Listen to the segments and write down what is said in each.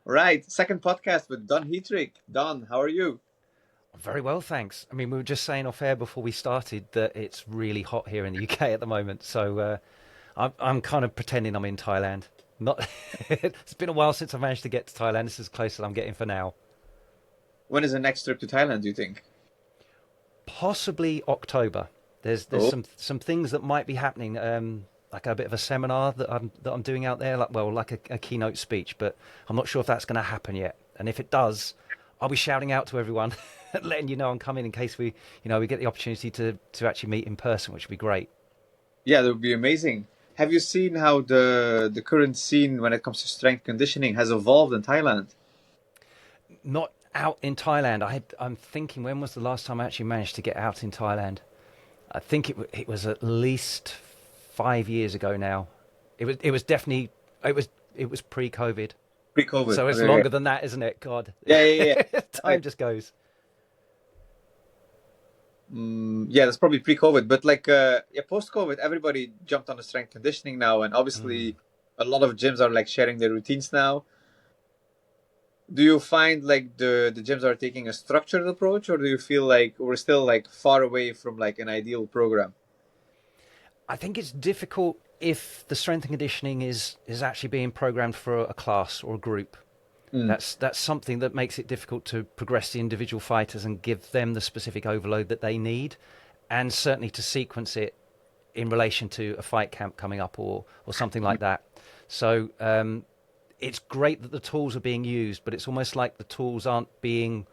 Right, second podcast with Don Heatrick. Don, how are you? Very well, thanks. I mean, we were just saying off air before we started that it's really hot here in the UK at the moment. So I'm kind of pretending I'm in Thailand. Not. It's been a while since I managed to get to Thailand. This is as close as I'm getting for now. When is the next trip to Thailand, do you think? Possibly October. There's Oh, some things that might be happening. Like a bit of a seminar that I'm doing out there, like a keynote speech, but I'm not sure if that's going to happen yet. And if it does, I'll be shouting out to everyone, letting you know I'm coming in case we get the opportunity to actually meet in person, which would be great. yeah, that would be amazing. Have you seen how the current scene when it comes to strength conditioning has evolved in Thailand? Not out in Thailand. I'm thinking, when was the last time I actually managed to get out in Thailand? I think it was at least 5 years ago now. It was definitely it was pre-COVID. Pre-COVID. So it's Okay, okay. longer than that, isn't it? God, Yeah, yeah, yeah. time just goes. Yeah, that's probably pre-COVID, but yeah, post-COVID, everybody jumped on the strength conditioning now, and Mm. obviously, a lot of gyms are like sharing their routines now. Do you find like the gyms are taking a structured approach, or do you feel like we're still like far away from like an ideal program? I think it's difficult if the strength and conditioning is actually being programmed for a class or a group. Mm. That's something that makes it difficult to progress the individual fighters and give them the specific overload that they need, and certainly to sequence it in relation to a fight camp coming up or something like that. So it's great that the tools are being used, but it's almost like the tools aren't being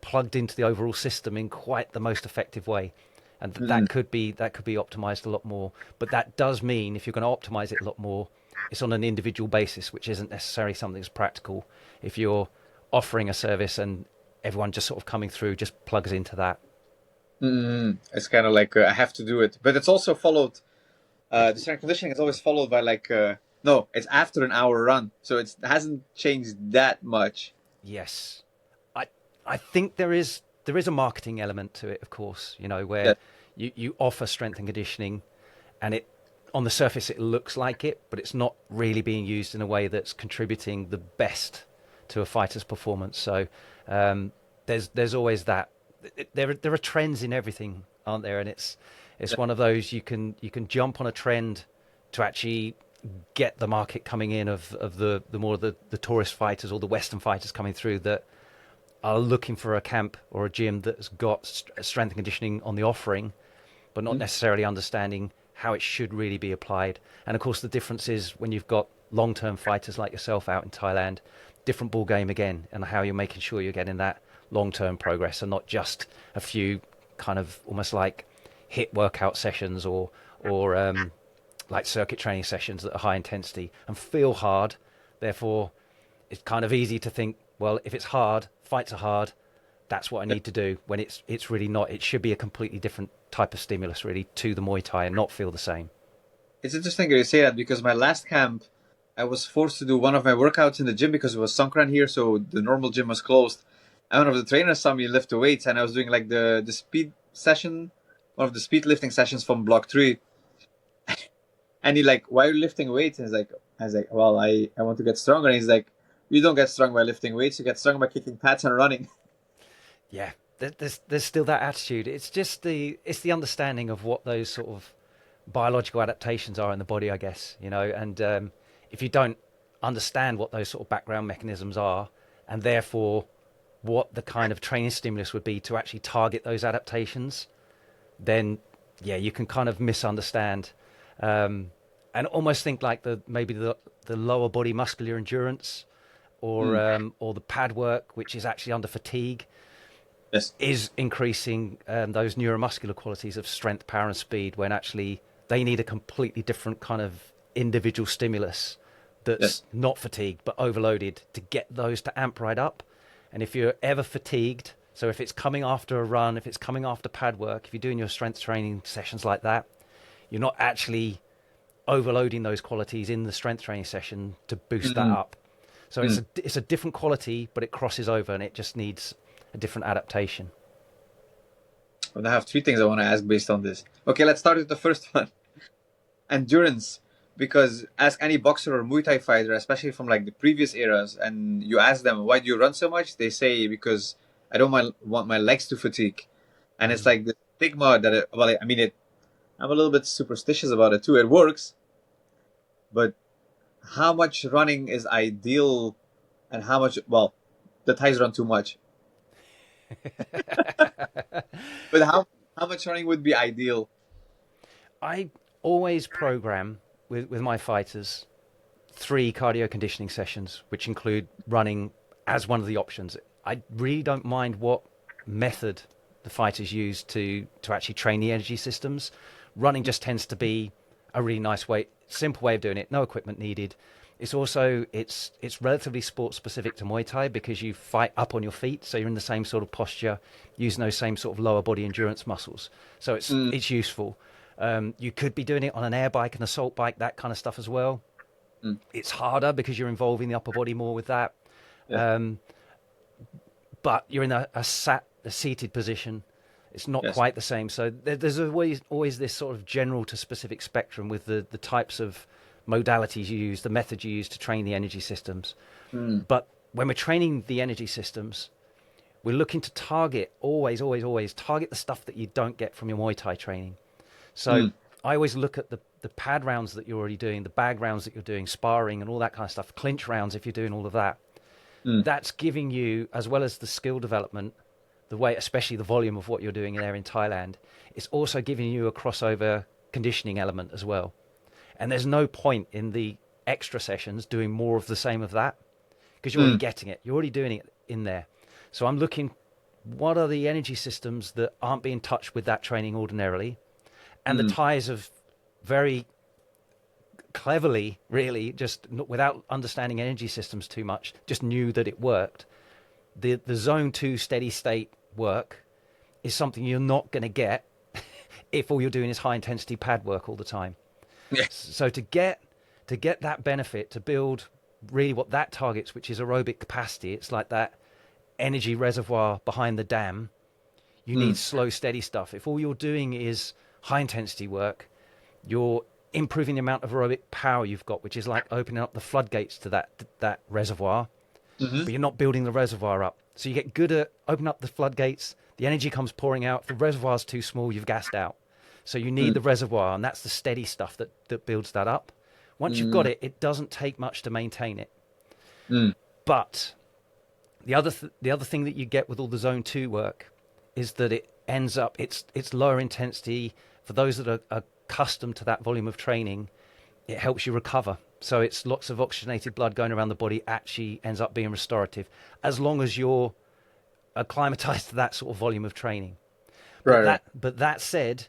plugged into the overall system in quite the most effective way. And Mm. that could be optimized a lot more. But that does mean if you're going to optimize it a lot more, it's on an individual basis, which isn't necessarily something that's practical. If you're offering a service and everyone just sort of coming through just plugs into that. It's kind of like I have to do it, but it's also followed. The strength conditioning is always followed by no, it's after an hour run, so it hasn't changed that much. Yes, I I think there is a marketing element to it, of course. Yeah. Where you offer strength and conditioning, and it on the surface it looks like it, but it's not really being used in a way that's contributing the best to a fighter's performance. So um, there's always that. There are trends in everything, aren't there? And it's one of those you can jump on a trend to actually get the market coming in of the more the tourist fighters or the Western fighters coming through that are looking for a camp or a gym that's got strength and conditioning on the offering, but not Mm. necessarily understanding how it should really be applied. And of course, the difference is when you've got long-term fighters like yourself out in Thailand, different ball game again, and how you're making sure you're getting that long-term progress and not just a few kind of almost like hit workout sessions or like circuit training sessions that are high intensity and feel hard. Therefore, it's kind of easy to think, well, if it's hard, fights are hard. That's what I need to do. When it's really not. It should be a completely different type of stimulus, really, to the Muay Thai and not feel the same. It's interesting that you say that because my last camp, I was forced to do one of my workouts in the gym because it was Songkran here, so the normal gym was closed. And one of the trainers saw me lift the weights, and I was doing like the speed session, one of the speed lifting sessions from block 3. And he like, why are you lifting weights? And I was like, well, I want to get stronger. And he's like, you don't get strong by lifting weights. You get strong by kicking pads and running. Yeah, there's still that attitude. It's the understanding of what those sort of biological adaptations are in the body, I guess. And if you don't understand what those sort of background mechanisms are, and therefore what the kind of training stimulus would be to actually target those adaptations, then yeah, you can kind of misunderstand and almost think like maybe the lower body muscular endurance Mm, or the pad work, which is actually under fatigue, yes. is increasing those neuromuscular qualities of strength, power, and speed when actually they need a completely different kind of individual stimulus Yes. that's not fatigued but overloaded to get those to amp right up. And if you're ever fatigued, so if it's coming after a run, if it's coming after pad work, if you're doing your strength training sessions like that, you're not actually overloading those qualities in the strength training session to boost that Mm, up. So mm. it's a different quality, but it crosses over and it just needs a different adaptation. I have 3 things I want to ask based on this. Okay, let's start with the first one. Endurance. because ask any boxer or Muay Thai fighter, especially from like the previous eras, and you ask them why do you run so much, they say because I don't want my legs to fatigue, and it's Mm. like the stigma that well, I mean it. I'm a little bit superstitious about it too. It works, but how much running is ideal, and how much the Thais run too much, but how much running would be ideal? I always program with my fighters 3 cardio conditioning sessions, which include running as one of the options. I really don't mind what method the fighters use to actually train the energy systems. Running just tends to be a really nice way, simple way of doing it. No equipment needed. It's also it's relatively sport specific to Muay Thai because you fight up on your feet, so you're in the same sort of posture, using those same sort of lower body endurance muscles. So Mm, it's useful. You could be doing it on an air bike, an assault bike, that kind of stuff as well. mm, It's harder because you're involving the upper body more with that. yeah, Um, but you're in a seated position. It's not yes, quite the same. So there's always this sort of general to specific spectrum with the types of modalities you use, the methods you use to train the energy systems. mm, But when we're training the energy systems, we're looking to target always target the stuff that you don't get from your Muay Thai training. So mm, I always look at the pad rounds that you're already doing, the bag rounds that you're doing, sparring and all that kind of stuff, clinch rounds if you're doing all of that. mm, That's giving you, as well as the skill development, the way, especially the volume of what you're doing there in Thailand, it's also giving you a crossover conditioning element as well. And there's no point in the extra sessions doing more of the same of that because you're already mm, getting it. You're already doing it in there. So I'm looking, what are the energy systems that aren't being touched with that training ordinarily? And the mm, Thais have very cleverly, really, just without understanding energy systems too much, just knew that it worked. The zone 2 steady state work is something you're not going to get if all you're doing is high intensity pad work all the time. yeah, So to get that benefit, to build really what that targets, which is aerobic capacity, it's like that energy reservoir behind the dam. You need mm, slow, steady stuff. If all you're doing is high intensity work, you're improving the amount of aerobic power you've got, which is like opening up the floodgates to that reservoir, mm-hmm, but you're not building the reservoir up. So you get good at opening up the floodgates, the energy comes pouring out. If the reservoir's too small, you've gassed out. So you need mm, the reservoir, and that's the steady stuff that builds that up. Once you've got mm, it, it doesn't take much to maintain it. mm, But the other thing that you get with all the zone 2 work is that it ends up it's lower intensity for those that are accustomed to that volume of training. It helps you recover. So it's lots of oxygenated blood going around the body actually ends up being restorative as long as you're acclimatized to that sort of volume of training. right, right, But that said,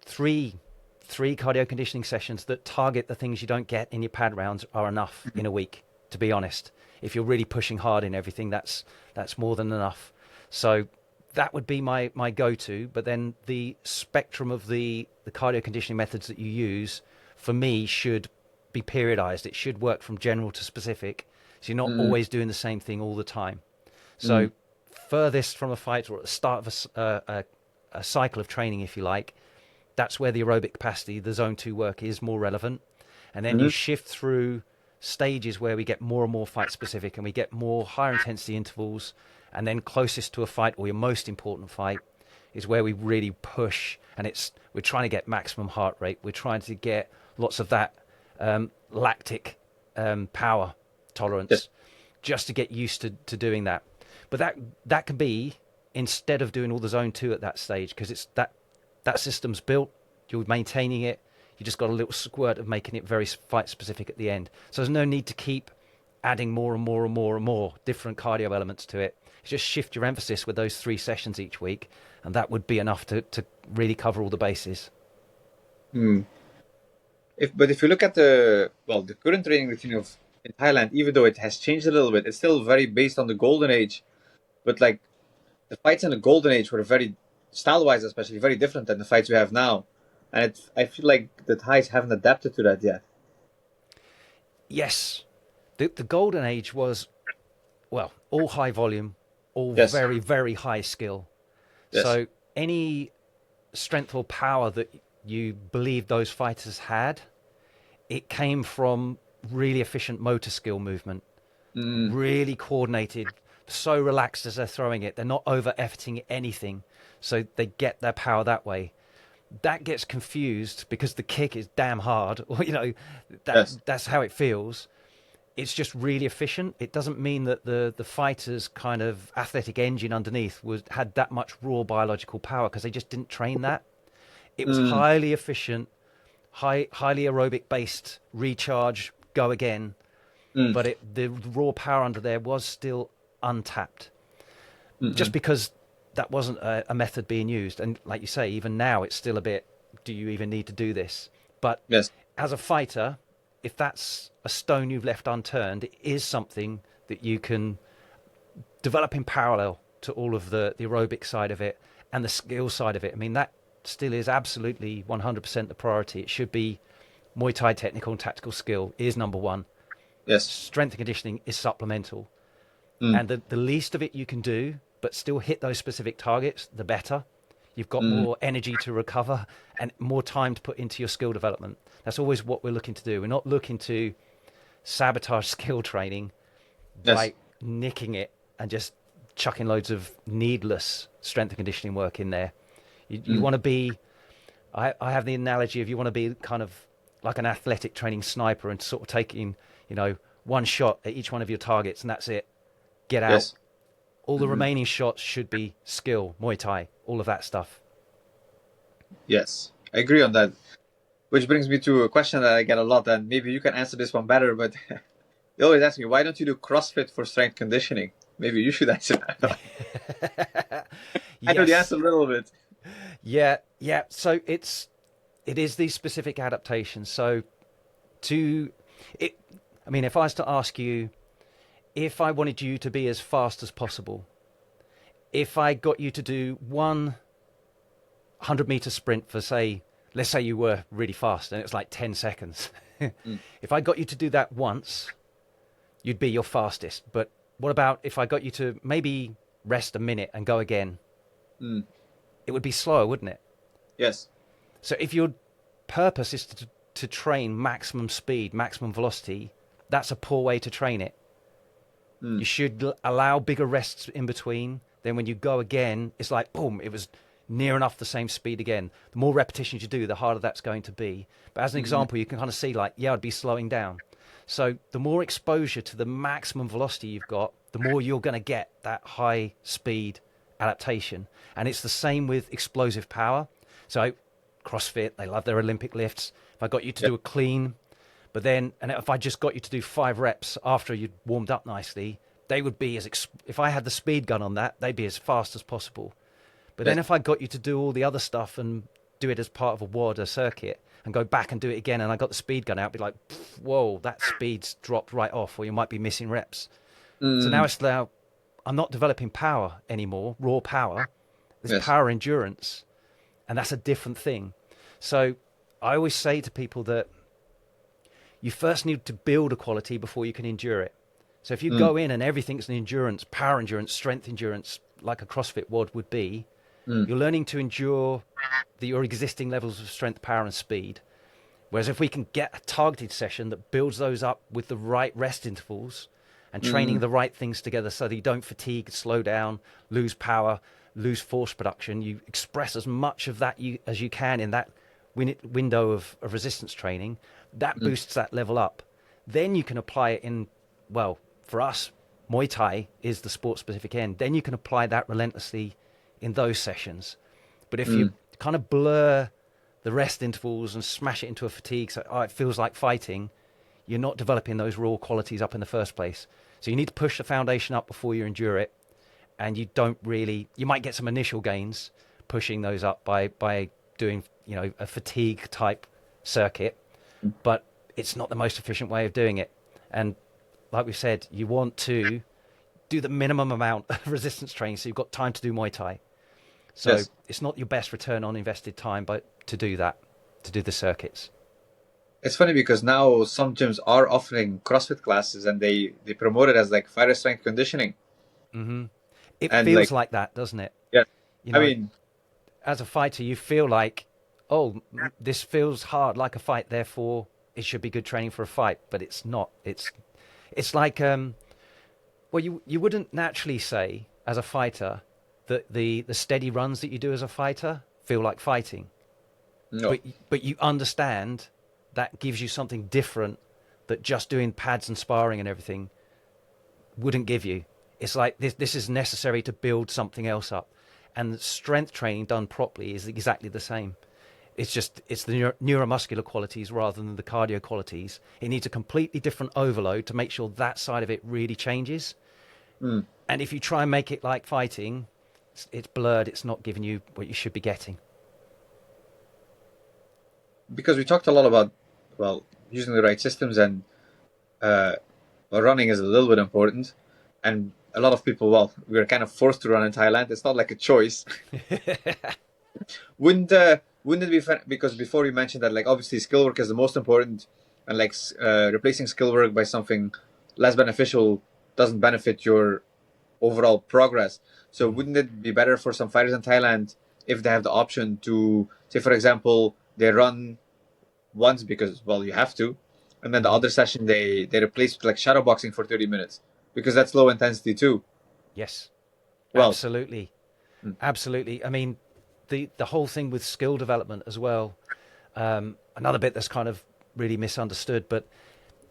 three three cardio conditioning sessions that target the things you don't get in your pad rounds are enough in a week, to be honest. If you're really pushing hard in everything, that's more than enough. So that would be my go-to. But then the spectrum of the cardio conditioning methods that you use, for me, should be periodized. It should work from general to specific. So you're not mm, always doing the same thing all the time. mm, So furthest from a fight or at the start of a cycle of training, if you like, that's where the aerobic capacity, the zone 2 work is more relevant. And then you mm, shift through stages where we get more and more fight specific and we get more higher intensity intervals. And then closest to a fight or your most important fight is where we really push. And we're trying to get maximum heart rate. We're trying to get lots of that lactic power yes, tolerance just to get used to doing that. But that can be instead of doing all the zone 2 at that stage, because it's that system's built, you're maintaining it, you just got a little squirt of making it very fight specific at the end. So there's no need to keep adding more and more and more and more different cardio elements to it. Just shift your emphasis with those 3 sessions each week, and that would be enough to really cover all the bases. mm. If you look at the current training routine of in Thailand, even though it has changed a little bit, it's still very based on the golden age. But like the fights in the golden age were very style-wise, especially very different than the fights we have now, and I feel like the Thais haven't adapted to that yet. Yes, the golden age was, well, all high volume, all Yes, very, very high skill. yes, So any strength or power that you believe those fighters had, it came from really efficient motor skill movement, Mm, really coordinated, so relaxed as they're throwing it. They're not over efforting anything, so they get their power that way. That gets confused because the kick is damn hard, or yes. that's how it feels. It's just really efficient. It doesn't mean that the fighter's kind of athletic engine underneath had that much raw biological power because they just didn't train that. It was Mm, highly efficient, highly aerobic based recharge, go again, mm, but the raw power under there was still untapped, just mm-mm. because that wasn't a method being used. And like you say, even now it's still a bit, do you even need to do this? But Yes. as a fighter, if that's a stone you've left unturned, it is something that you can develop in parallel to all of the aerobic side of it and the skill side of it. I mean, that still is absolutely 100% the priority. It should be Muay Thai technical and tactical skill is number one. Yes. Strength and conditioning is supplemental. Mm, And the least of it you can do, but still hit those specific targets, the better. You've got mm, more energy to recover and more time to put into your skill development. That's always what we're looking to do. We're not looking to sabotage skill training yes. by nicking it and just chucking loads of needless strength and conditioning work in there. You Mm, want to be, I have the analogy of you want to be kind of like an athletic training sniper and sort of taking, one shot at each one of your targets and that's it. Get out. yes. All the Hmm. remaining shots should be skill, Muay Thai, all of that stuff. Yes. I agree on that. Which brings me to a question that I get a lot, and maybe you can answer this one better, but they always ask me, why don't you do CrossFit for strength conditioning? Maybe you should answer that. I know the Yes. answer a little bit. Yeah, yeah. So it is these specific adaptations. So to it I mean, if I was to ask you, if I wanted you to be as fast as possible, if I got you to do 100-meter sprint for, say, let's say you were really fast and it's like 10 seconds. Mm, If I got you to do that once, you'd be your fastest. But what about if I got you to maybe rest a minute and go again? mm, It would be slower, wouldn't it? yes. So if your purpose is to train maximum speed, maximum velocity, that's a poor way to train it. Mm, You should allow bigger rests in between. Then when you go again, it's like, boom, it was near enough the same speed again. The more repetitions you do, the harder that's going to be. But as an mm, example, you can kind of see like, yeah, I'd be slowing down. So the more exposure to the maximum velocity you've got, the more you're going to get that high speed adaptation. And it's the same with explosive power. So CrossFit, they love their Olympic lifts. If I got you to yep. do a clean, but then, and if I just got you to do 5 reps after you'd warmed up nicely, they would be if I had the speed gun on that, they'd be as fast as possible. But then Yes. if I got you to do all the other stuff and do it as part of a WOD, a circuit, and go back and do it again, and I got the speed gun out, be like, whoa, that speed's dropped right off, or you might be missing reps. So now Mm, it's now, I'm not developing power anymore, raw power. There's yes. power endurance, and that's a different thing. So I always say to people that you first need to build a quality before you can endure it. So if you Mm, go in and everything's an endurance, power endurance, strength endurance, like a CrossFit WOD would be, mm, you're learning to endure your existing levels of strength, power, and speed. Whereas if we can get a targeted session that builds those up with the right rest intervals and training mm, the right things together so that you don't fatigue, slow down, lose power, lose force production, you express as much of that as you can in that window of resistance training, that mm, boosts that level up. Then you can apply it in, well, for us, Muay Thai is the sport specific end. Then you can apply that relentlessly in those sessions. But if you mm, kind of blur the rest intervals and smash it into a fatigue, so it feels like fighting, you're not developing those raw qualities up in the first place. So you need to push the foundation up before you endure it. And you don't really, you might get some initial gains pushing those up by doing, a fatigue type circuit, but it's not the most efficient way of doing it. And like we said, you want to do the minimum amount of resistance training so you've got time to do Muay Thai. So yes. it's not your best return on invested time, but to do that, to do the circuits. It's funny because now some gyms are offering CrossFit classes and they promote it as like fighter strength conditioning. It And feels like, like that, doesn't it? yeah, You I know, mean, as a fighter, you feel like, oh, this feels hard like a fight, therefore it should be good training for a fight, but it's not. It's like well, you wouldn't naturally say as a fighter that the steady runs that you do as a fighter feel like fighting, No. but you understand that gives you something different that just doing pads and sparring and everything wouldn't give you. It's like this is necessary to build something else up, and strength training done properly is exactly the same. It's the neuromuscular qualities rather than the cardio qualities. It needs a completely different overload to make sure that side of it really changes. Mm. And if you try and make it like fighting, it's blurred. It's not giving you what you should be getting. Because we talked a lot about, well, using the right systems, and uh, well, running is a little bit important. And a lot of people, well, we were kind of forced to run in Thailand. It's not like a choice. Wouldn't it be fun? Because before you mentioned that, like, obviously skill work is the most important, and like replacing skill work by something less beneficial doesn't benefit your overall progress. So wouldn't it be better for some fighters in Thailand if they have the option to, say, for example, they run once because, well, you have to, and then the Hmm. other session they replace with like shadow boxing for 30 minutes because that's low intensity too. Yes, Well, absolutely, mm, absolutely. I mean, the whole thing with skill development as well. Another bit that's kind of really misunderstood, but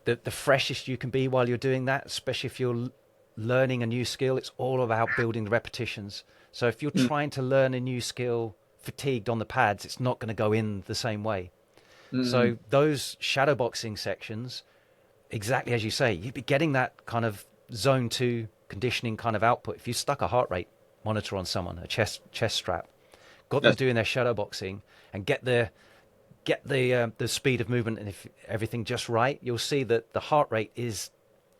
the freshest you can be while you're doing that, especially if you're learning a new skill, it's all about building the repetitions. So if you're mm, trying to learn a new skill fatigued on the pads, it's not going to go in the same way. mm, So those shadow boxing sections, exactly as you say, you'd be getting that kind of zone two conditioning kind of output. If you stuck a heart rate monitor on someone, a chest strap, got them yes, doing their shadow boxing, and get the speed of movement and if everything just right, you'll see that the heart rate is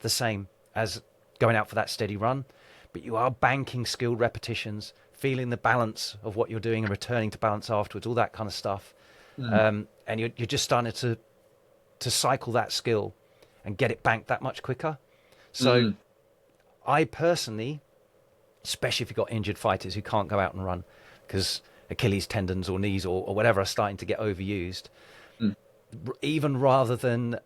the same as going out for that steady run, but you are banking skilled repetitions, feeling the balance of what you're doing and returning to balance afterwards, all that kind of stuff. mm, And you're just starting to cycle that skill and get it banked that much quicker. So mm, I personally, especially if you've got injured fighters who can't go out and run because Achilles tendons or knees or whatever are starting to get overused, mm. even rather than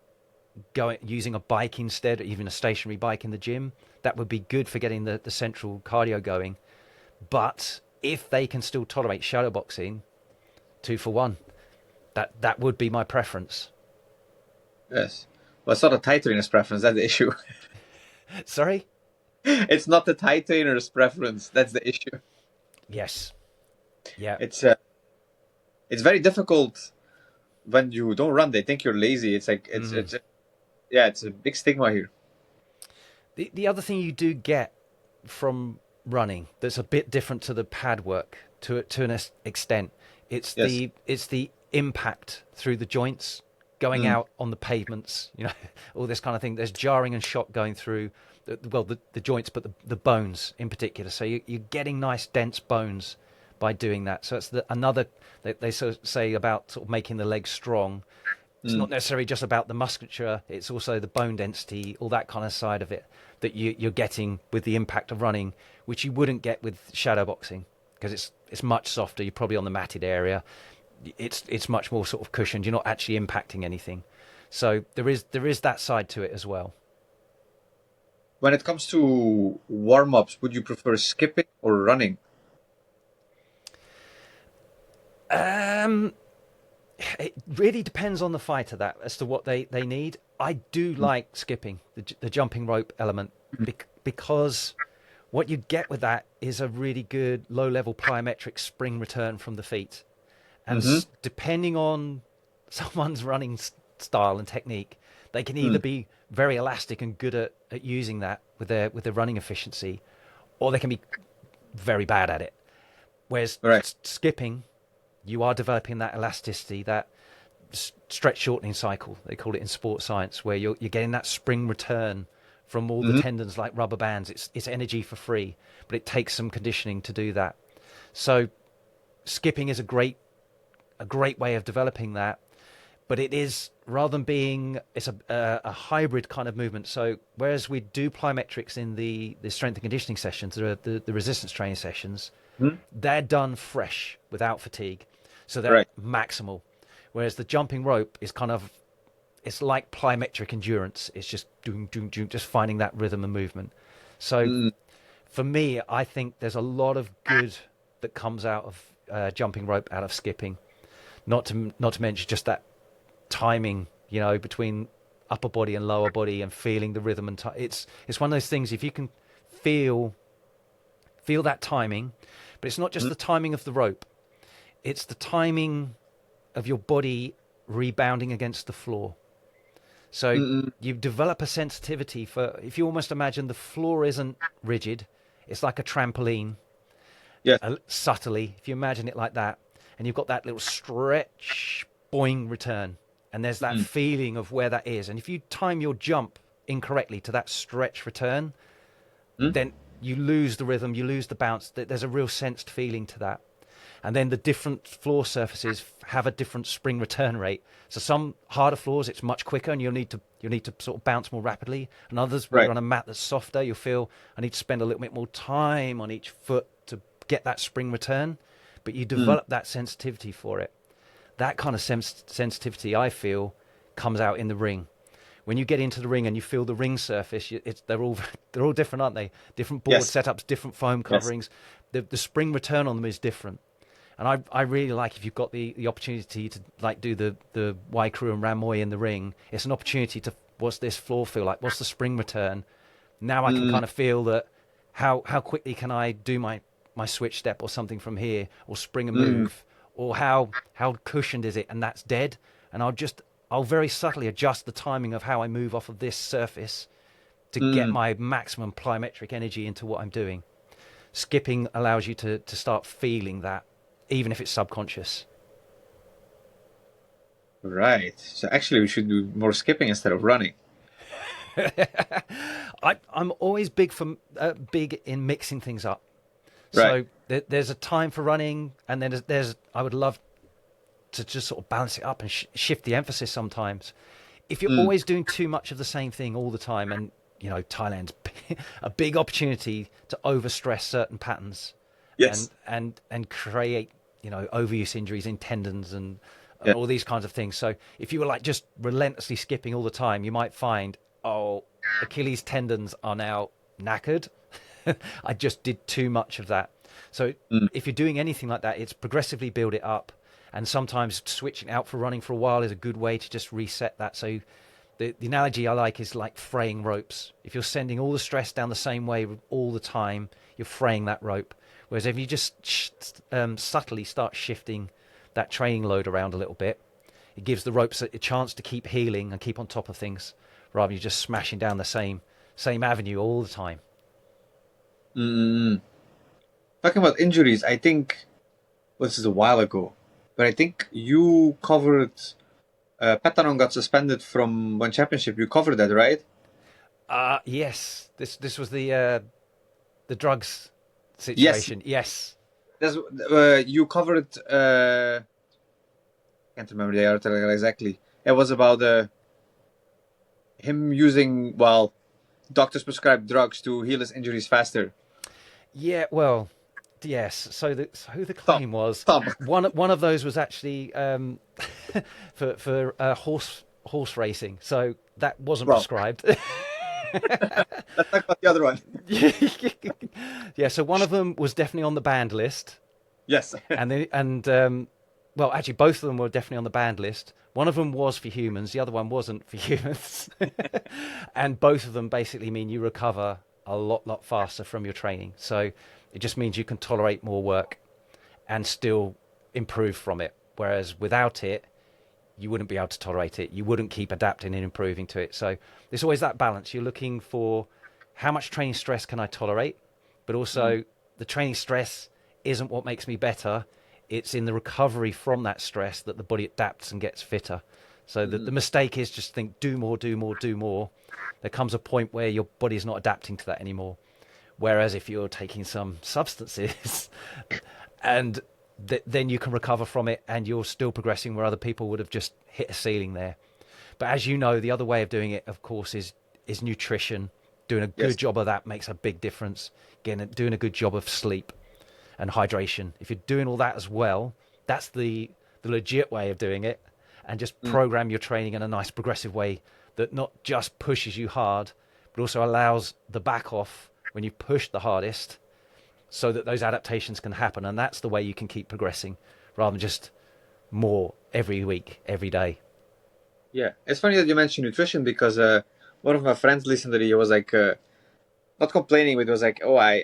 going using a bike instead, or even a stationary bike in the gym, that would be good for getting the central cardio going. But if they can still tolerate shadow boxing, 2 for 1, that would be my preference. Yes. Well, it's not a Thai trainer's preference. That's the issue. Sorry? It's not the Thai trainer's preference. That's the issue. Yes. Yeah. It's it's very difficult when you don't run. They think you're lazy. It's like Mm. it's yeah. It's a big stigma here. The other thing you do get from running that's a bit different to the pad work to an extent, Yes. it's the impact through the joints, going Mm, out on the pavements, all this kind of thing. There's jarring and shock going through the joints, but the bones in particular. So you're getting nice dense bones by doing that. So it's another they sort of say about sort of making the legs strong. It's mm, not necessarily just about the musculature, it's also the bone density, all that kind of side of it that you're getting with the impact of running, which you wouldn't get with shadow boxing because it's much softer. You're probably on the matted area. It's much more sort of cushioned. You're not actually impacting anything. So there is that side to it as well. When it comes to warm ups, would you prefer skipping or running? Um, it really depends on the fighter that as to what they need. I do Mm, like skipping the jumping rope element because what you get with that is a really good low level plyometric spring return from the feet. And mm-hmm. depending on someone's running style and technique, they can either Mm, be very elastic and good at using that with their running efficiency, or they can be very bad at it. Whereas right. skipping, you are developing that elasticity, that stretch shortening cycle, they call it in sports science, where you're getting that spring return from all the Mm-hmm. tendons like rubber bands. It's energy for free, but it takes some conditioning to do that. So skipping is a great way of developing that, but it is rather than being it's a hybrid kind of movement. So whereas we do plyometrics in the strength and conditioning sessions, the resistance training sessions, Mm-hmm. they're done fresh without fatigue, so they're Right. maximal. Whereas the jumping rope is kind of it's like plyometric endurance. It's just doing, just finding that rhythm and movement. So Mm, for me, I think there's a lot of good that comes out of jumping rope, out of skipping. Not to mention just that timing, between upper body and lower body, and feeling the rhythm and it's one of those things. If you can feel that timing, but it's not just mm, the timing of the rope; it's the timing of your body rebounding against the floor. So mm. you develop a sensitivity for, if you almost imagine the floor isn't rigid, it's like a trampoline, Yes. subtly, if you imagine it like that, and you've got that little stretch, boing, return, and there's that Mm, feeling of where that is. And if you time your jump incorrectly to that stretch return, mm, then you lose the rhythm, you lose the bounce. There's a real sensed feeling to that. And then the different floor surfaces have a different spring return rate. So some harder floors, it's much quicker, and you'll need to sort of bounce more rapidly. And others, where right. you're on a mat that's softer, you'll feel I need to spend a little bit more time on each foot to get that spring return. But you Mm, develop that sensitivity for it. That kind of sensitivity, I feel, comes out in the ring. When you get into the ring and you feel the ring surface, they're all they're all different, aren't they? Different board yes. setups, different foam Yes. coverings. The spring return on them is different. And I really like, if you've got the opportunity to like do the Y crew and Ram Muay in the ring, it's an opportunity to, what's this floor feel like? What's the spring return? Now I can Mm, kind of feel that, how quickly can I do my switch step or something from here, or spring a mm, move, or how cushioned is it, and that's dead. And I'll very subtly adjust the timing of how I move off of this surface to get mm. my maximum plyometric energy into what I'm doing. Skipping allows you to start feeling that, even if it's subconscious. Right. So actually, we should do more skipping instead of running. I'm always big in mixing things up. Right. So there's a time for running, and then there's I would love to just sort of balance it up and shift the emphasis sometimes. If you're Mm, always doing too much of the same thing all the time, and Thailand's a big opportunity to overstress certain patterns, and yes. and create overuse injuries in tendons and Yeah. all these kinds of things. So if you were like just relentlessly skipping all the time, you might find, oh, Achilles tendons are now knackered. I just did too much of that. So Mm, if you're doing anything like that, it's progressively build it up. And sometimes switching out for running for a while is a good way to just reset that. So the analogy I like is like fraying ropes. If you're sending all the stress down the same way all the time, you're fraying that rope. Whereas if you just subtly start shifting that training load around a little bit, it gives the ropes a chance to keep healing and keep on top of things, rather than you just smashing down the same avenue all the time. mm, mm. Talking about injuries, I think, well, this is a while ago, but I think you covered. Patanon got suspended from one championship. You covered that, right? Yes, this was the drugs Yes. situation. Yes. That's, you covered. Can't remember the article exactly. It was about him using, well, doctors prescribed drugs to heal his injuries faster. Yeah, well, yes. So who the Some, claim was, some. one of those was actually for horse racing. So that wasn't Well, prescribed. let's talk about the other one. Yeah, so one of them was definitely on the banned list, Yes. and well, actually, both of them were definitely on the banned list. One of them was for humans, the other one wasn't for humans, and both of them basically mean you recover a lot faster from your training. So it just means you can tolerate more work and still improve from it. Whereas without it, you wouldn't be able to tolerate it. You wouldn't keep adapting and improving to it. So there's always that balance. You're looking for, how much training stress can I tolerate? But Mm, also, the training stress isn't what makes me better. It's in the recovery from that stress that the body adapts and gets fitter. So the mm, mistake is just think, do more, do more, do more. There comes a point where your body is not adapting to that anymore. Whereas if you're taking some substances and then you can recover from it, and you're still progressing where other people would have just hit a ceiling there. But as you know, the other way of doing it, of course, is nutrition. Doing a good yes. job of that makes a big difference. Again, doing a good job of sleep and hydration. If you're doing all that as well, that's the legit way of doing it. and just program your training in a nice progressive way that not just pushes you hard, but also allows the back off when you push the hardest so that those adaptations can happen. And that's the way you can keep progressing rather than just more every week, every day. Yeah, it's funny that you mentioned nutrition because one of my friends recently he was like not complaining, but it was like, oh, I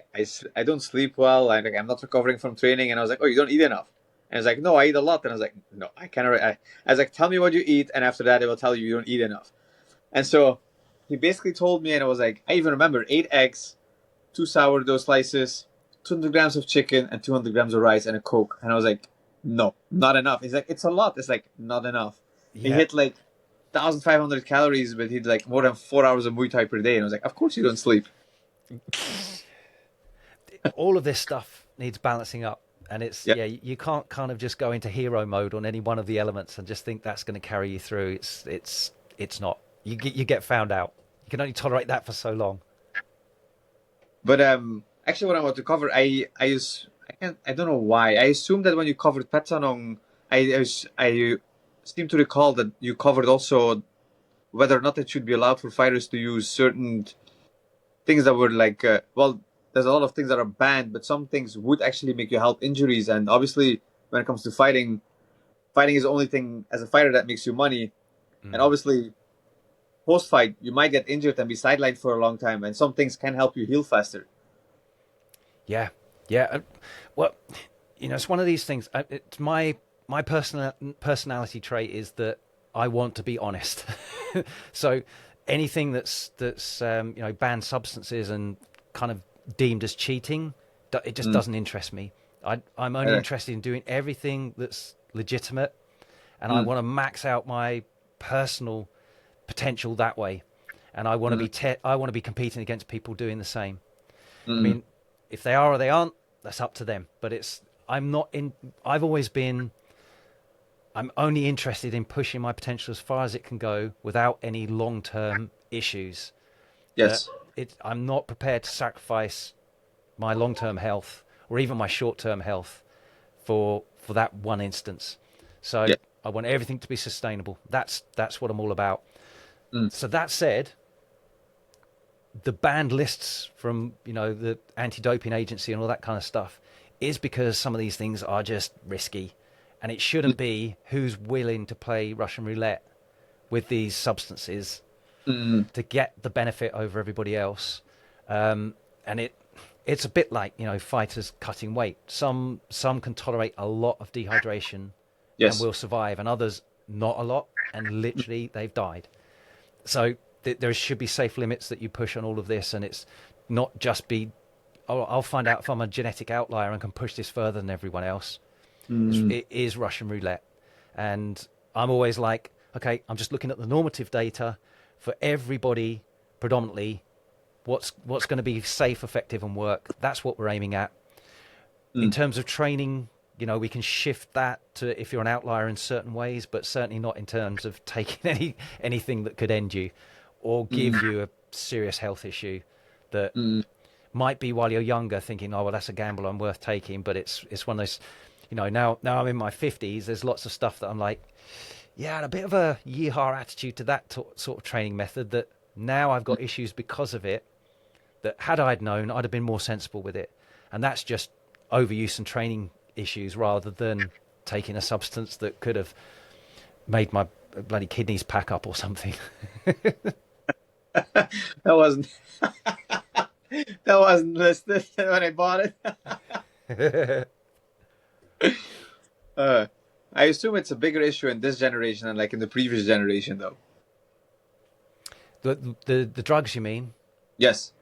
don't sleep well. I'm not recovering from training, and I was like, oh, you don't eat enough. And it's like, no, I eat a lot. And I was like, no, I can't. I was like, tell me what you eat, and after that, I will tell you you don't eat enough. And so he basically told me, and I was like, I even remember 8 eggs, 2 sourdough slices, 200 grams of chicken, and 200 grams of rice, and a Coke. And I was like, no, not enough. He's like, it's a lot. It's like, not enough. He Yeah. hit like 1,500 calories, but he did like more than 4 hours of Muay Thai per day. And I was like, of course you don't sleep. All of this stuff needs balancing up. And Yeah. you can't kind of just go into hero mode on any one of the elements and just think that's going to carry you through. It's not. You get found out. You can only tolerate that for so long. But actually, what I want to cover, I don't know why. I assume that when you covered Petsanong, I seem to recall that you covered also whether or not it should be allowed for fighters to use certain things that were like, well, there's a lot of things that are banned, but some things would actually make you help injuries. And obviously, when it comes to fighting, fighting is the only thing as a fighter that makes you money. And obviously, post fight, you might get injured and be sidelined for a long time, and some things can help you heal faster. Yeah, yeah. Well, it's one of these things. It's my personality trait is that I want to be honest. So anything that's banned substances and kind of deemed as cheating, it just doesn't interest me. I'm only Yeah. interested in doing everything that's legitimate, and I Mm, want to max out my personal potential that way. And I want to mm, I want to be competing against people doing the same. I mm, mean, if they are or they aren't, that's up to them. But I'm not in. I've always been. I'm only interested in pushing my potential as far as it can go without any long-term issues. That yes. I'm not prepared to sacrifice my long-term health or even my short-term health for that one instance. So Yeah. I want everything to be sustainable. That's what I'm all about. Mm, So that said, the banned lists from the anti-doping agency and all that kind of stuff is because some of these things are just risky, and it shouldn't be who's willing to play Russian roulette with these substances mm, to get the benefit over everybody else. And it's a bit like fighters cutting weight. Some can tolerate a lot of dehydration and yes. will survive, and others not a lot, and literally they've died. So there should be safe limits that you push on all of this, and it's not just be, oh, I'll find out if I'm a genetic outlier and can push this further than everyone else. Mm, It is Russian roulette. And I'm always like, okay, I'm just looking at the normative data for everybody predominantly. What's going to be safe, effective, and work? That's what we're aiming at. In mm, terms of training, we can shift that to if you're an outlier in certain ways, but certainly not in terms of taking anything that could end you or give mm, you a serious health issue that mm. might be while you're younger thinking, oh, well, that's a gamble I'm worth taking. But it's one of those, now I'm in my 50s, there's lots of stuff that I'm like, yeah, I had a bit of a yeehaw attitude to that sort of training method that now I've got issues because of it, that had I'd known, I'd have been more sensible with it. And that's just overuse and training issues rather than taking a substance that could have made my bloody kidneys pack up or something. That wasn't that wasn't listed when I bought it. Uh, I assume it's a bigger issue in this generation than like in the previous generation, though. The drugs, you mean? Yes.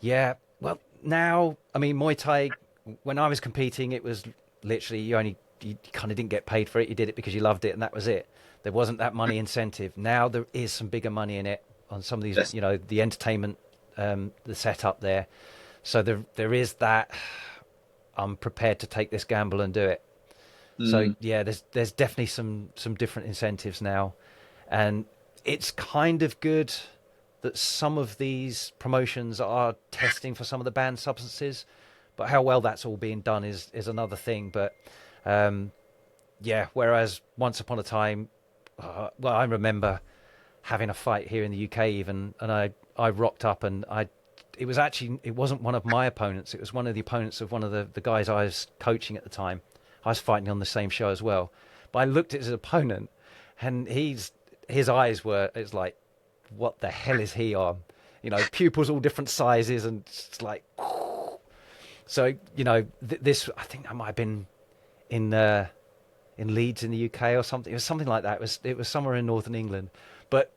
Yeah. Well, now, I mean, Muay Thai, when I was competing, it was literally you kind of didn't get paid for it. You did it because you loved it, and that was it. There wasn't that money incentive. Now there is some bigger money in it on some of these, Yes. the entertainment, the setup there. So there is that. I'm prepared to take this gamble and do it. So Mm, yeah, there's definitely some different incentives now, and it's kind of good that some of these promotions are testing for some of the banned substances, but how well that's all being done is another thing. But yeah, whereas once upon a time, well, I remember having a fight here in the UK even, and I rocked up and it was actually, it wasn't one of my opponents. It was one of the opponents of one of the guys I was coaching at the time. I was fighting on the same show as well. But I looked at his opponent and his eyes were, it's like, what the hell is he on? You know, pupils all different sizes and it's like, so, you know, this, I think that might have been in Leeds in the UK or something. It was something like that. It was somewhere in northern England. But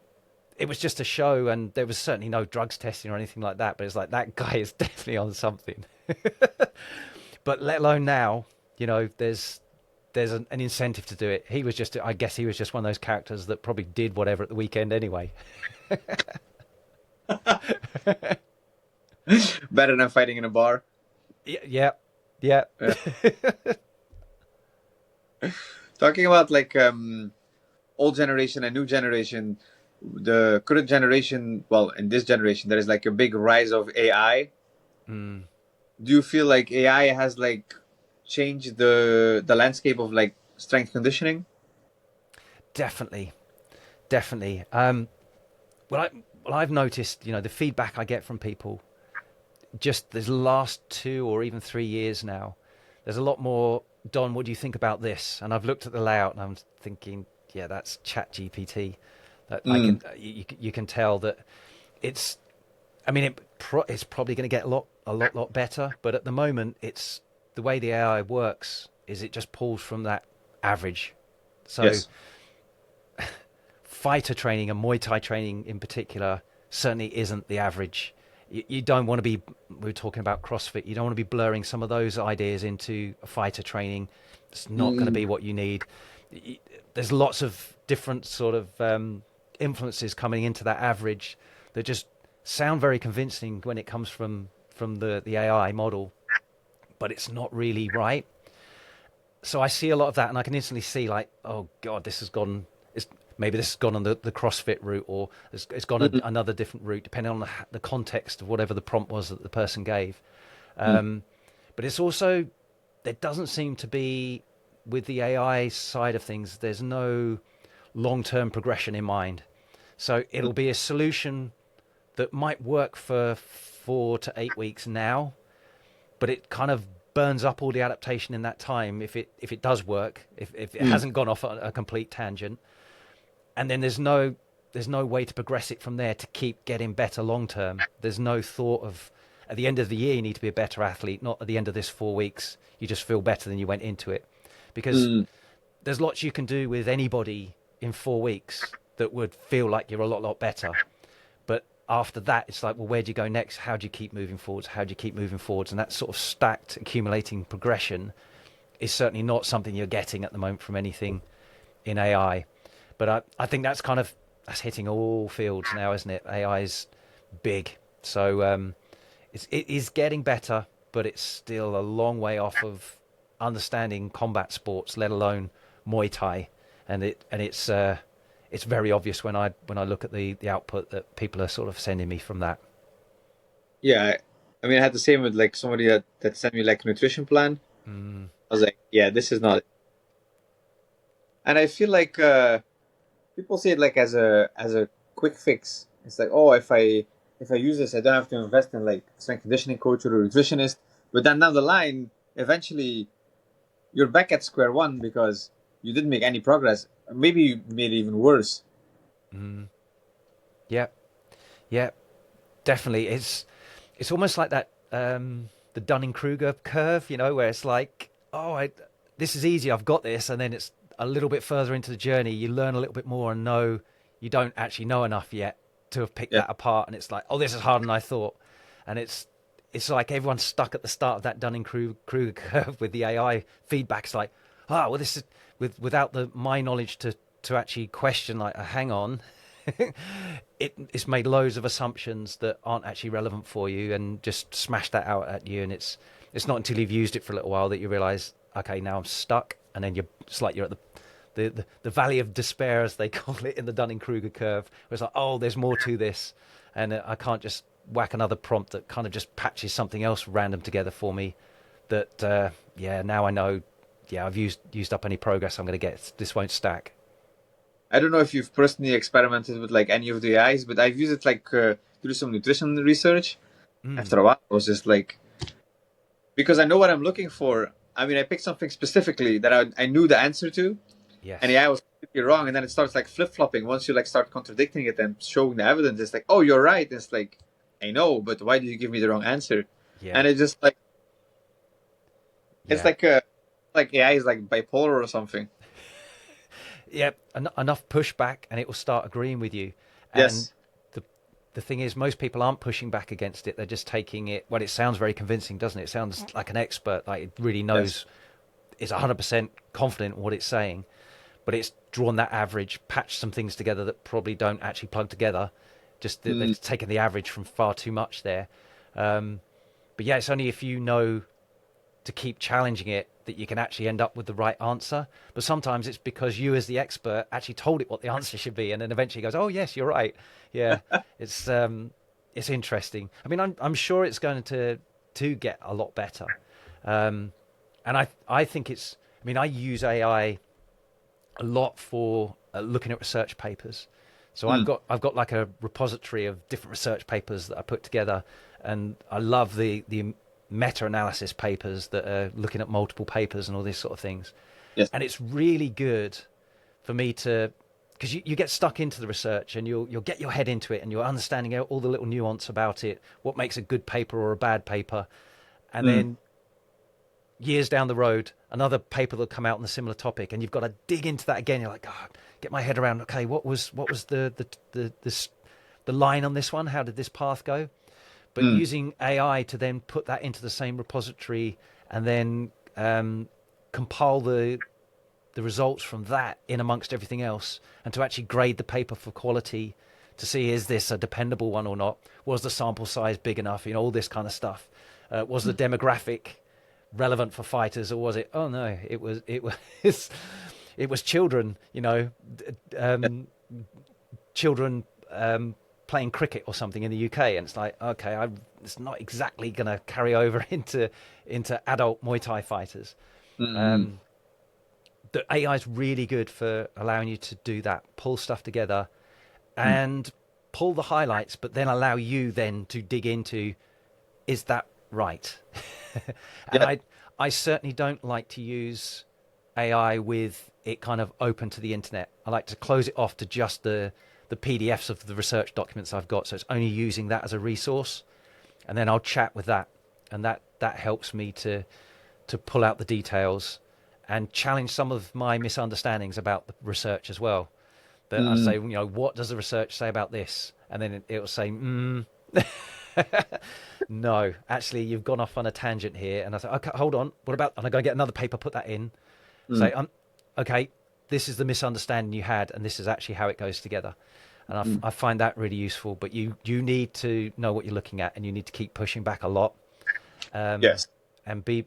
it was just a show, and there was certainly no drugs testing or anything like that. But it's like, that guy is definitely on something. But let alone now, you know, there's an incentive to do it. He was just, I guess he was just one of those characters that probably did whatever at the weekend anyway. Better than fighting in a bar. Yeah, yeah. Yeah. Talking about like old generation and new generation, the current generation, well, in this generation, there is like a big rise of AI. Mm, Do you feel like AI has like changed the landscape of like strength conditioning? definitely, definitely. Well, I've noticed, you know, the feedback I get from people just this last 2 or even 3 years now. There's a lot more. Don, what do you think about this? And I've looked at the layout and I'm thinking, yeah, that's Chat GPT. That I Mm, can you can tell that it's. I mean, it's probably going to get a lot better. But at the moment, it's the way the AI works is it just pulls from that average. So yes. fighter training and Muay Thai training in particular certainly isn't the average. You don't want to be, we were talking about CrossFit, you don't want to be blurring some of those ideas into a fighter training. It's not going to Mm, be what you need. There's lots of different sort of influences coming into that average that just sound very convincing when it comes from the AI model, but it's not really right. So I see a lot of that, and I can instantly see like, oh god, this has gone. Maybe this has gone on the CrossFit route, or it's gone mm, another different route, depending on the context of whatever the prompt was that the person gave. mm, Um, but it's also there doesn't seem to be with the AI side of things. There's no long-term progression in mind, so mm, it'll be a solution that might work for 4 to 8 weeks now, but it kind of burns up all the adaptation in that time if it does work, if it mm, hasn't gone off a complete tangent, and then there's no way to progress it from there to keep getting better long term. There's no thought of at the end of the year you need to be a better athlete, not at the end of this 4 weeks you just feel better than you went into it, because mm, there's lots you can do with anybody in 4 weeks that would feel like you're a lot better. But after that, it's like, well, where do you go next? How do you keep moving forwards? How do you keep moving forwards? And that sort of stacked, accumulating progression is certainly not something you're getting at the moment from anything in AI. But I think that's hitting all fields now, isn't it? AI is big, so it is getting better, but it's still a long way off of understanding combat sports, let alone Muay Thai, and it's very obvious when I look at the output that people are sort of sending me from that. yeah. I mean, I had the same with like somebody that sent me like a nutrition plan. Mm, I was like, yeah, this is not it. And I feel like people see it like as a quick fix. It's like, oh, if I use this, I don't have to invest in like strength conditioning coach or a nutritionist. But then down the line, eventually, you're back at square one because you didn't make any progress. Maybe you made it even worse. mm, yeah, yeah, definitely. It's almost like that the Dunning Kruger curve, you know, where it's like, oh, this is easy, I've got this, and then it's a little bit further into the journey, you learn a little bit more and know you don't actually know enough yet to have picked Yeah. that apart, and it's like, oh, this is harder than I thought, and it's like everyone's stuck at the start of that Dunning Kruger curve with the AI feedback. It's like, oh, well, this is without my knowledge to actually question, like, hang on. It's made loads of assumptions that aren't actually relevant for you and just smash that out at you, and it's not until you've used it for a little while that you realize, okay, now I'm stuck, and then it's like you're at the valley of despair, as they call it in the Dunning-Kruger curve, where it's like, oh, there's more to this, and I can't just whack another prompt that kind of just patches something else random together for me that yeah, now I know, yeah, I've used up any progress I'm going to get. This won't stack. I don't know if you've personally experimented with like any of the AIs, but I've used it like to do some nutrition research. Mm, After a while, I was just like, because I know what I'm looking for. I mean, I picked something specifically that I knew the answer to, and the yes. AI was completely wrong. And then it starts like flip flopping. Once you like start contradicting it and showing the evidence, it's like, oh, you're right. And it's like, I know, but why did you give me the wrong answer? Yeah. And it just like it's Yeah. like AI is like bipolar or something. Yeah. Enough pushback, and it will start agreeing with you. And Yes. the the thing is, most people aren't pushing back against it. They're just taking it. Well, it sounds very convincing, doesn't it? It sounds like an expert, like it really Yes. knows, is 100% confident in what it's saying. But it's drawn that average, patched some things together that probably don't actually plug together. Just that Mm, they've taken the average from far too much there. Um, but yeah, it's only if you know to keep challenging it that you can actually end up with the right answer. But sometimes it's because you, as the expert, actually told it what the answer should be, and then eventually goes, "Oh yes, you're right." Yeah, it's it's interesting. I mean, I'm sure it's going to get a lot better, um, and I think it's. I mean, I use AI a lot for looking at research papers. So mm, I've got like a repository of different research papers that I put together, and I love the meta-analysis papers that are looking at multiple papers and all these sort of things. yes. And it's really good for me to, because you get stuck into the research and you'll get your head into it and you're understanding all the little nuance about it, what makes a good paper or a bad paper, and Mm, then years down the road, another paper will come out on a similar topic, and you've got to dig into that again. You're like, oh, get my head around. Okay, what was the line on this one? How did this path go? But mm, using AI to then put that into the same repository and then compile the results from that in amongst everything else, and to actually grade the paper for quality, to see is this a dependable one or not? Was the sample size big enough? You know, all this kind of stuff. Was the mm. demographic relevant for fighters, or was it? Oh no, it was it was children. You know, Yes. children playing cricket or something in the UK, and it's like, okay, it's not exactly going to carry over into adult Muay Thai fighters. Mm, Um, the AI is really good for allowing you to do that, pull stuff together, mm. and pull the highlights, but then allow you then to dig into, is that right? And Yes. I certainly don't like to use AI with it kind of open to the internet. I like to close it off to just the PDFs of the research documents I've got, so it's only using that as a resource, and then I'll chat with that, and that helps me to pull out the details and challenge some of my misunderstandings about the research as well. That I say, Mm, you know, what does the research say about this? And then it'll say, no, actually, you've gone off on a tangent here. And I say, okay, hold on. What about? And I go get another paper, put that in. mm, Say, okay, this is the misunderstanding you had, and this is actually how it goes together. And mm. I find that really useful. But you need to know what you're looking at, and you need to keep pushing back a lot, um, Yes. and be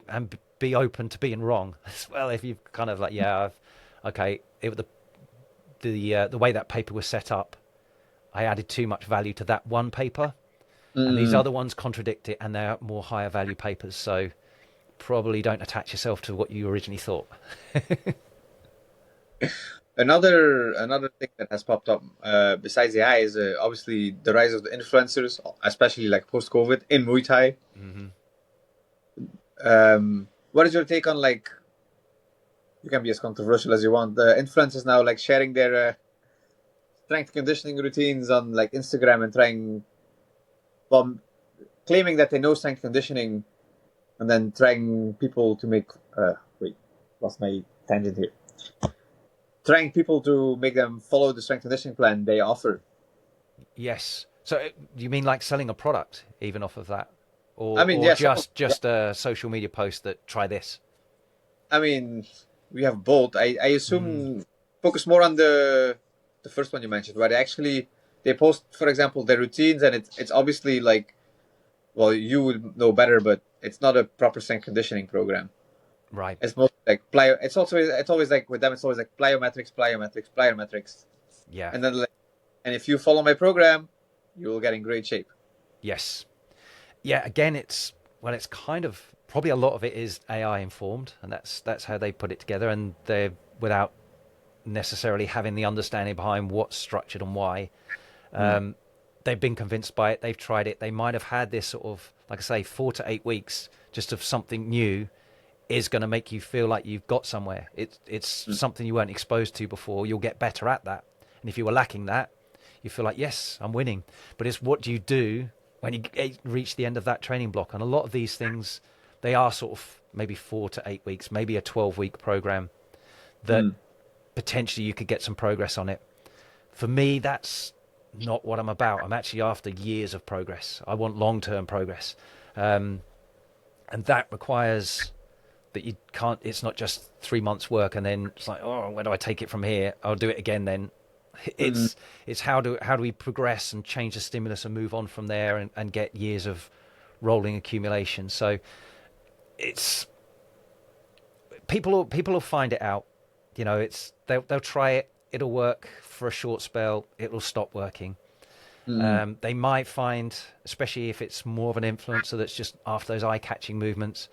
open to being wrong as well. If you've kind of like, yeah, okay, the way that paper was set up, I added too much value to that one paper, and these Mm. other ones contradict it, and they're more higher value papers. So probably don't attach yourself to what you originally thought. Another thing that has popped up besides AI is obviously the rise of the influencers, especially like post COVID in Muay Thai. Hmm. What is your take on like? You can be as controversial as you want. The influencers now like sharing their strength conditioning routines on like Instagram and trying, well, claiming that they know strength conditioning, and then trying people to make. Wait, lost my tangent here. Trying people to make them follow the strength conditioning plan they offer. Yes. So you mean like selling a product even off of that, I mean, or yeah, some of, yeah. just a social media post that try this? I mean, we have both. I Mm, assume focus more on the first one you mentioned, where they post, for example, their routines, and it's obviously like, well, you would know better, but it's not a proper strength conditioning program. right. It's mostly like plyo. It's always like with them. It's always like plyometrics, plyometrics, plyometrics, Yeah. and then like, and if you follow my program, you will get in great shape. Yes. Yeah. Again, it's kind of probably a lot of it is AI informed, and that's how they put it together, and they're without necessarily having the understanding behind what's structured and why. Mm. They've been convinced by it. They've tried it. They might have had this sort of, like I say, 4 to 8 weeks just of something new is going to make you feel like you've got somewhere. It's something you weren't exposed to before. You'll get better at that. And if you were lacking that, you feel like, yes, I'm winning. But it's what do you do when you reach the end of that training block? And a lot of these things, they are sort of maybe 4 to 8 weeks, maybe a 12-week program that potentially you could get some progress on it. For me, that's not what I'm about. I'm actually after years of progress. I want long-term progress. And that requires that you can't, it's not just 3 months work and then it's like, oh, where do I take it from here? I'll do it again then. It's how do we progress and change the stimulus and move on from there and get years of rolling accumulation. So it's people will find it out. You know, they'll try it. It'll work for a short spell. It'll stop working. They might find, especially if it's more of an influencer that's just after those eye-catching movements,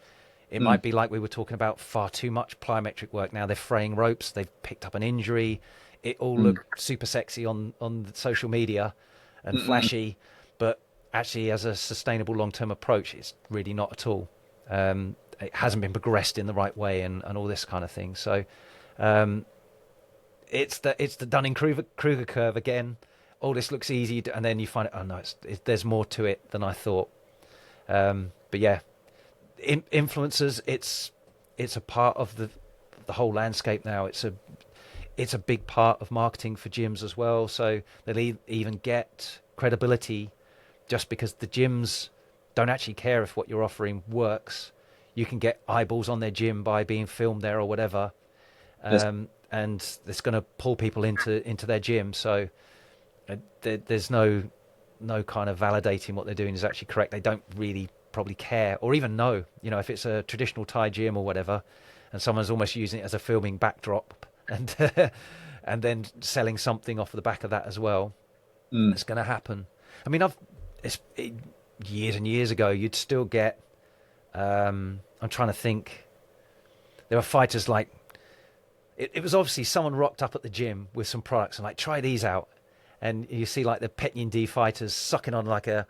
it might be like we were talking about, far too much plyometric work. Now they're fraying ropes. They've picked up an injury. It all looked super sexy on the social media and flashy, but actually as a sustainable long-term approach, it's really not at all. It hasn't been progressed in the right way and all this kind of thing. So it's the Dunning-Kruger curve again. Oh, this looks easy, and then you find, oh no, there's more to it than I thought. But yeah, influencers, it's a part of the whole landscape now. It's a big part of marketing for gyms as well. So they'll even get credibility just because the gyms don't actually care if what you're offering works. You can get eyeballs on their gym by being filmed there or whatever. And it's going to pull people into their gym. So there's no kind of validating what they're doing is actually correct. They don't really probably care or even know, you know, if it's a traditional Thai gym or whatever, and someone's almost using it as a filming backdrop and and then selling something off the back of that as well. It's going to happen. I mean, years and years ago, you'd still get. I'm trying to think. There were fighters like. It was obviously someone rocked up at the gym with some products and like, try these out. And you see like the Petyin D fighters sucking on like an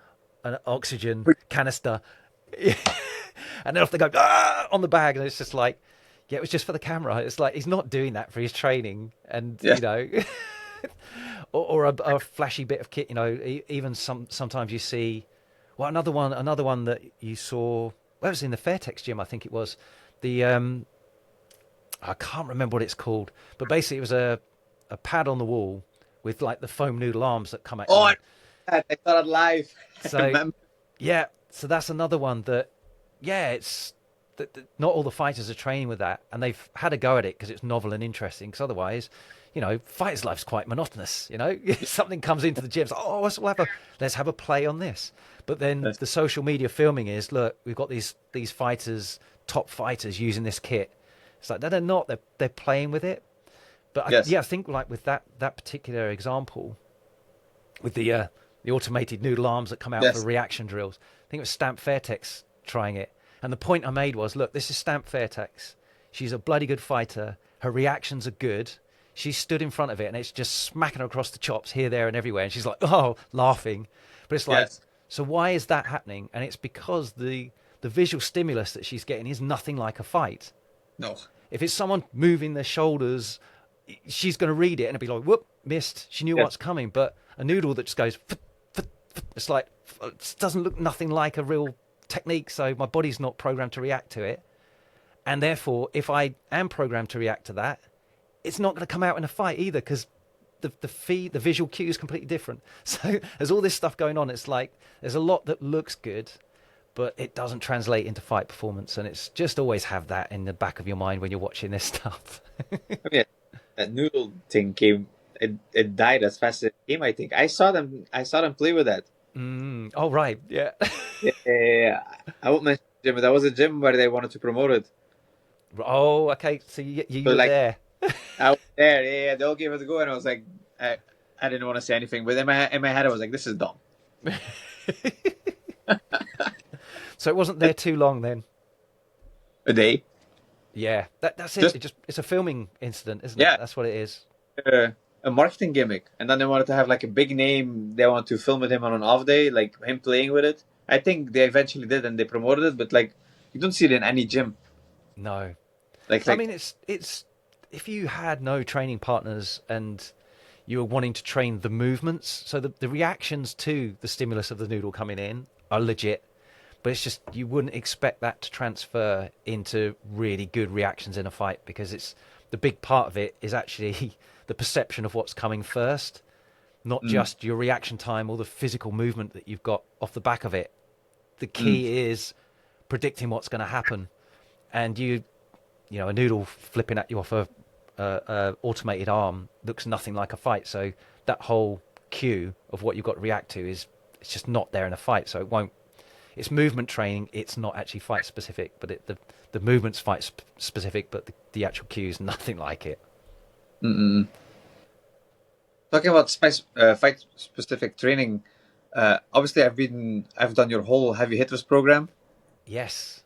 oxygen canister. And then off they go on the bag. And it's just like, yeah, it was just for the camera. It's like, he's not doing that for his training. And, you know, or a flashy bit of kit, you know, even sometimes you see, well, another one that you saw, well, it was in the Fairtex gym, I think it was. I can't remember what it's called, but basically it was a pad on the wall with like the foam noodle arms that come at you. I saw it live. So yeah, so that's another one that, yeah, it's not all the fighters are training with that, and they've had a go at it because it's novel and interesting. Because otherwise, you know, fighters' life's quite monotonous. You know, something comes into the gym, it's like, oh, let's have a play on this. But then the social media filming is, look, we've got these fighters, top fighters using this kit. It's like, no, they're not. They're playing with it. But I think like with that particular example, with the automated noodle arms that come out for reaction drills, I think it was Stamp Fairtex trying it. And the point I made was, look, this is Stamp Fairtex. She's a bloody good fighter. Her reactions are good. She stood in front of it, and it's just smacking her across the chops here, there, and everywhere. And she's like, oh, laughing. But it's like, so why is that happening? And it's because the visual stimulus that she's getting is nothing like a fight. No. If it's someone moving their shoulders, she's going to read it and it'll be like, whoop, missed. She knew what's coming. But a noodle that just goes, it's like, it doesn't look nothing like a real technique. So my body's not programmed to react to it. And therefore, if I am programmed to react to that, it's not going to come out in a fight either, because the visual cue is completely different. So there's all this stuff going on. It's like, there's a lot that looks good, but it doesn't translate into fight performance. And it's just always have that in the back of your mind when you're watching this stuff. Yeah, that noodle thing came. It died as fast as it came. I think I saw them play with that. Oh right, yeah. Yeah, I won't mention the gym, but that was a gym where they wanted to promote it. Oh, okay. So you were like, there. I was there. Yeah, they all gave it a go, and I was like, I didn't want to say anything, but in my head, I was like, this is dumb. So it wasn't there too long then. A day. Yeah, that's it. It's a filming incident, isn't it? That's what it is. a marketing gimmick, and then they wanted to have like a big name. They wanted to film with him on an off day, like him playing with it. I think they eventually did, and they promoted it, but like you don't see it in any gym. No, Like I like mean it's if you had no training partners and you were wanting to train the movements, so the reactions to the stimulus of the noodle coming in are legit, but it's just you wouldn't expect that to transfer into really good reactions in a fight because it's the big part of it is actually the perception of what's coming first, not mm, just your reaction time or the physical movement that you've got off the back of it. The mm, key is predicting what's going to happen, and you know, a noodle flipping at you off a automated arm looks nothing like a fight. So that whole cue of what you've got to react to is it's just not there in a fight. So it won't. It's movement training. It's not actually fight specific, but the movement's fight specific, but the actual cue is nothing like it. mm, mm. Talking about fight specific training. Obviously, I've done your whole heavy hitters program. Yes,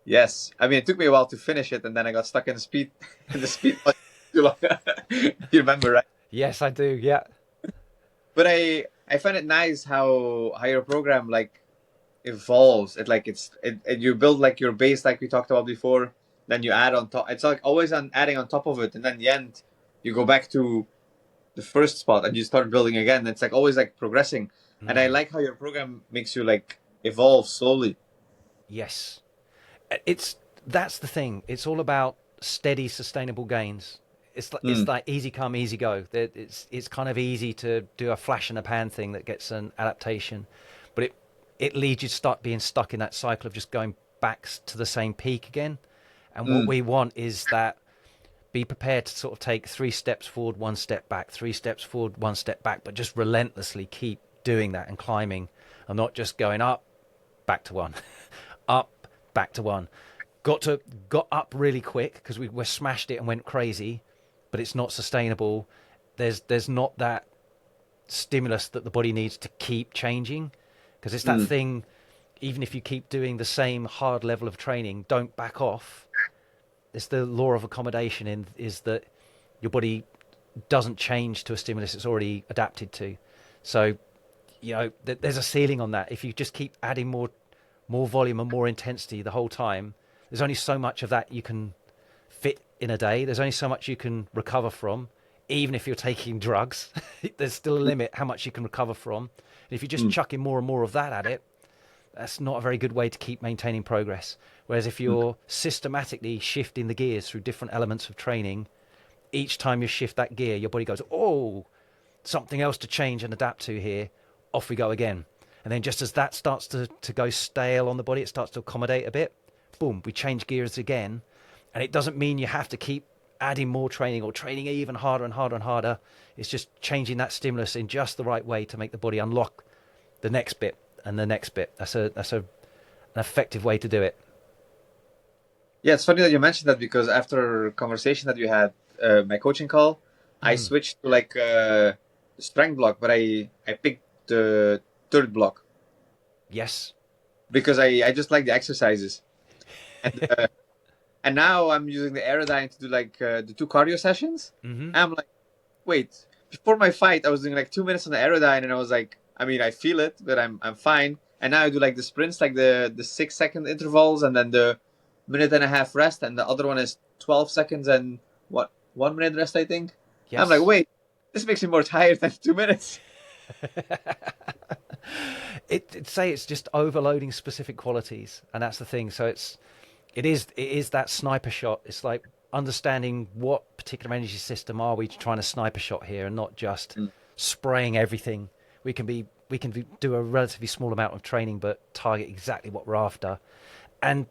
Yes, I mean it took me a while to finish it, and then I got stuck in the speed in the speed was too long. You remember, right? yes, I do. Yeah, But I find it nice how your program like evolves. It you build like your base like we talked about before. Then you add on top. It's like always on adding on top of it, and then the end you go back to the first spot and you start building again. It's like always like progressing, and I mm, like how your program makes you like evolve slowly. yes. It's that's the thing. It's all about steady, sustainable gains. It's Mm, like easy come, easy go. It's kind of easy to do a flash in the pan thing that gets an adaptation, but it leads you to start being stuck in that cycle of just going back to the same peak again. And what mm, we want is that be prepared to sort of take 3 steps forward, 1 step back, 3 steps forward, 1 step back, but just relentlessly keep doing that and climbing, and not just going up, back to one, up, back to one. Got up really quick because we smashed it and went crazy, but it's not sustainable. There's not that stimulus that the body needs to keep changing because it's that mm, thing. Even if you keep doing the same hard level of training, don't back off. It's the law of accommodation in is that your body doesn't change to a stimulus it's already adapted to. So you know there's a ceiling on that. If you just keep adding more volume and more intensity the whole time, there's only so much of that you can fit in a day. There's only so much you can recover from, even if you're taking drugs. There's still a limit how much you can recover from. And if you just mm, chuck in more and more of that at it, that's not a very good way to keep maintaining progress. Whereas if mm, you're systematically shifting the gears through different elements of training, each time you shift that gear, your body goes, oh, something else to change and adapt to here. Off we go again. And then just as that starts to go stale on the body, it starts to accommodate a bit. Boom, we change gears again. And it doesn't mean you have to keep adding more training or training even harder and harder and harder. It's just changing that stimulus in just the right way to make the body unlock the next bit and the next bit. That's an effective way to do it. Yeah, it's funny that you mentioned that because after a conversation that you had, my coaching call, I Mm. switched to like strength block, but I picked the third block Yes. because I just like the exercises, and and now I'm using the Aerodyne to do like the two cardio sessions. Mm-hmm. And I'm like, wait, before my fight, I was doing like 2 minutes on the Aerodyne, and I was like, I mean, I feel it, but I'm fine. And now I do like the sprints, like the 6 second intervals, and then the minute and a half rest, and the other one is 12 seconds and what 1 minute rest, I think. I'm like, Yes. wait, this makes me more tired than 2 minutes. It say it's just overloading specific qualities, and that's the thing. So it is that sniper shot. It's like understanding what particular energy system are we trying to sniper shot here, and not just Mm, spraying everything. Do a relatively small amount of training, but target exactly what we're after, and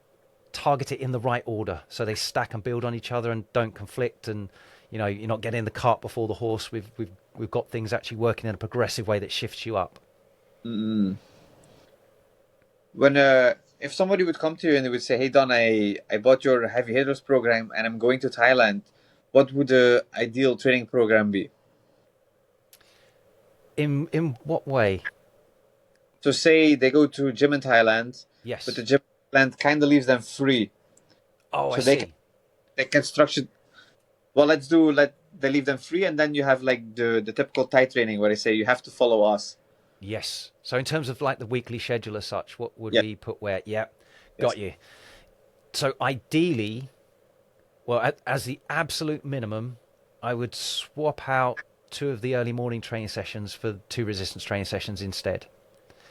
target it in the right order so they stack and build on each other and don't conflict. And you know you're not getting the cart before the horse. We've got things actually working in a progressive way that shifts you up. mm. When if somebody would come to you and they would say, "Hey Don, I bought your heavy hitters program and I'm going to Thailand," what would the ideal training program be? In what way? So say they go to gym in Thailand, but Yes. the gym in Thailand kind of leaves them free, Oh, I so see. they can structure. well, let they leave them free, and then you have like the typical Thai training where they say you have to follow us. Yes. So in terms of like the weekly schedule as such, what would Yes, we put where? Yeah, yes. got you. So ideally, well, as the absolute minimum, I would swap out two of the early morning training sessions for two resistance training sessions instead.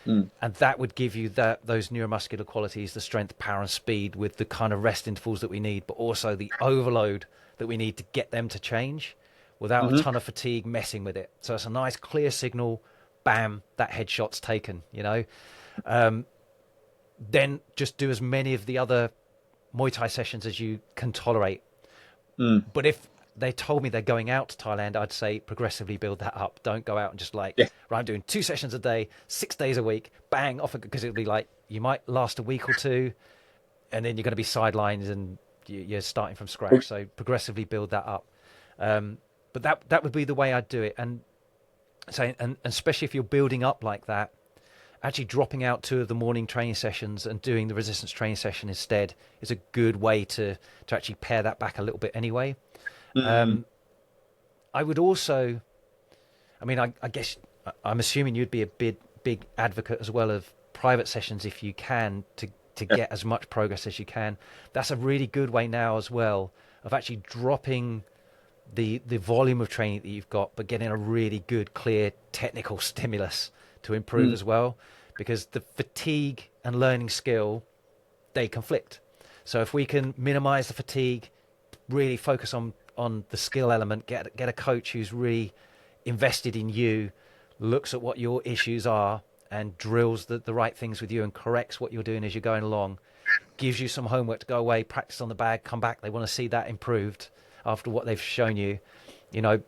Mm. And that would give you those neuromuscular qualities, the strength, power, and speed with the kind of rest intervals that we need, but also the overload that we need to get them to change without a Mm-hmm. ton of fatigue messing with it. So it's a nice clear signal, bam, that headshot's taken, you know. Then just do as many of the other Muay Thai sessions as you can tolerate. Mm. But if they told me they're going out to Thailand, I'd say progressively build that up. Don't go out and just like, Yeah. right, I'm doing 2 sessions a day, 6 days a week, bang, off, because it'll be like, you might last a week or two, and then you're going to be sidelined and you're starting from scratch. So progressively build that up. But that would be the way I'd do it. And say, and especially if you're building up like that, actually dropping out two of the morning training sessions and doing the resistance training session instead is a good way to actually pare that back a little bit anyway. Mm. I would also, I mean, I guess I'm assuming you'd be a big advocate as well of private sessions if you can to Yeah. get as much progress as you can. That's a really good way now as well of actually dropping the volume of training that you've got, but getting a really good, clear technical stimulus to improve Mm. as well, because the fatigue and learning skill, they conflict. So if we can minimize the fatigue, really focus on the skill element, get a coach who's really invested in you, looks at what your issues are and drills the right things with you and corrects what you're doing as you're going along, gives you some homework to go away, practice on the bag, come back. They want to see that improved after what they've shown you. You know,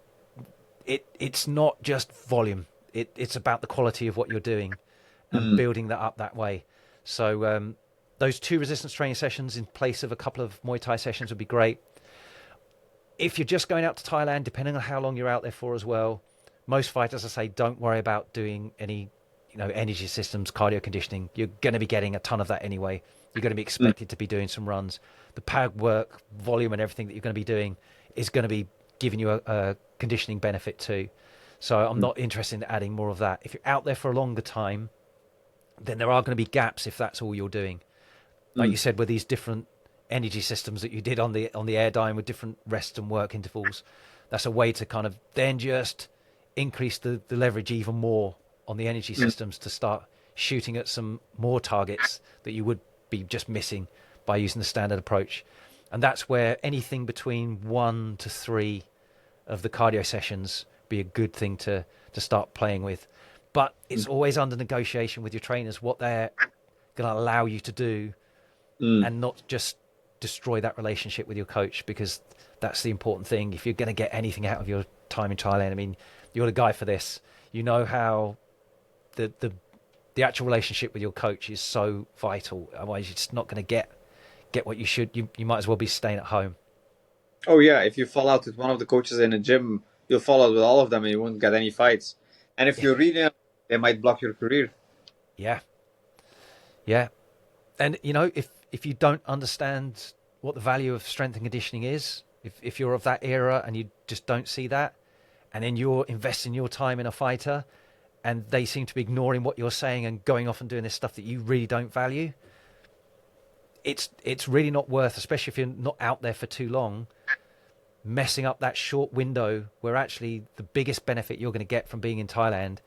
it's not just volume. It's about the quality of what you're doing and Mm. building that up that way. So those two resistance training sessions in place of a couple of Muay Thai sessions would be great. If you're just going out to Thailand, depending on how long you're out there for as well, most fighters, I say, don't worry about doing any, energy systems, cardio conditioning. You're going to be getting a ton of that anyway. You're going to be Mm. expected to be doing some runs. The pad work, volume, and everything that you're going to be doing is going to be giving you a conditioning benefit too. So I'm Mm. not interested in adding more of that. If you're out there for a longer time, then there are going to be gaps if that's all you're doing. Like Mm. you said, with these different energy systems that you did on the air dying with different rest and work intervals, that's a way to kind of then just increase the leverage even more on the energy Mm. systems to start shooting at some more targets that you would be just missing by using the standard approach. And that's where anything between 1 to 3 of the cardio sessions be a good thing to start playing with. But it's always under negotiation with your trainers what they're going to allow you to do, Mm. and not just destroy that relationship with your coach, because that's the important thing. If you're going to get anything out of your time in Thailand, I mean, you're the guy for this. You know how the actual relationship with your coach is so vital. Otherwise, you're just not going to get what you should. You might as well be staying at home. Oh yeah, if you fall out with one of the coaches in a gym, you'll fall out with all of them, and you won't get any fights. And if Yeah, you're really, they might block your career. yeah, yeah. And if you don't understand what the value of strength and conditioning is, if you're of that era and you just don't see that, and then you're investing your time in a fighter and they seem to be ignoring what you're saying and going off and doing this stuff that you really don't value, it's really not worth, especially if you're not out there for too long, messing up that short window where actually the biggest benefit you're going to get from being in Thailand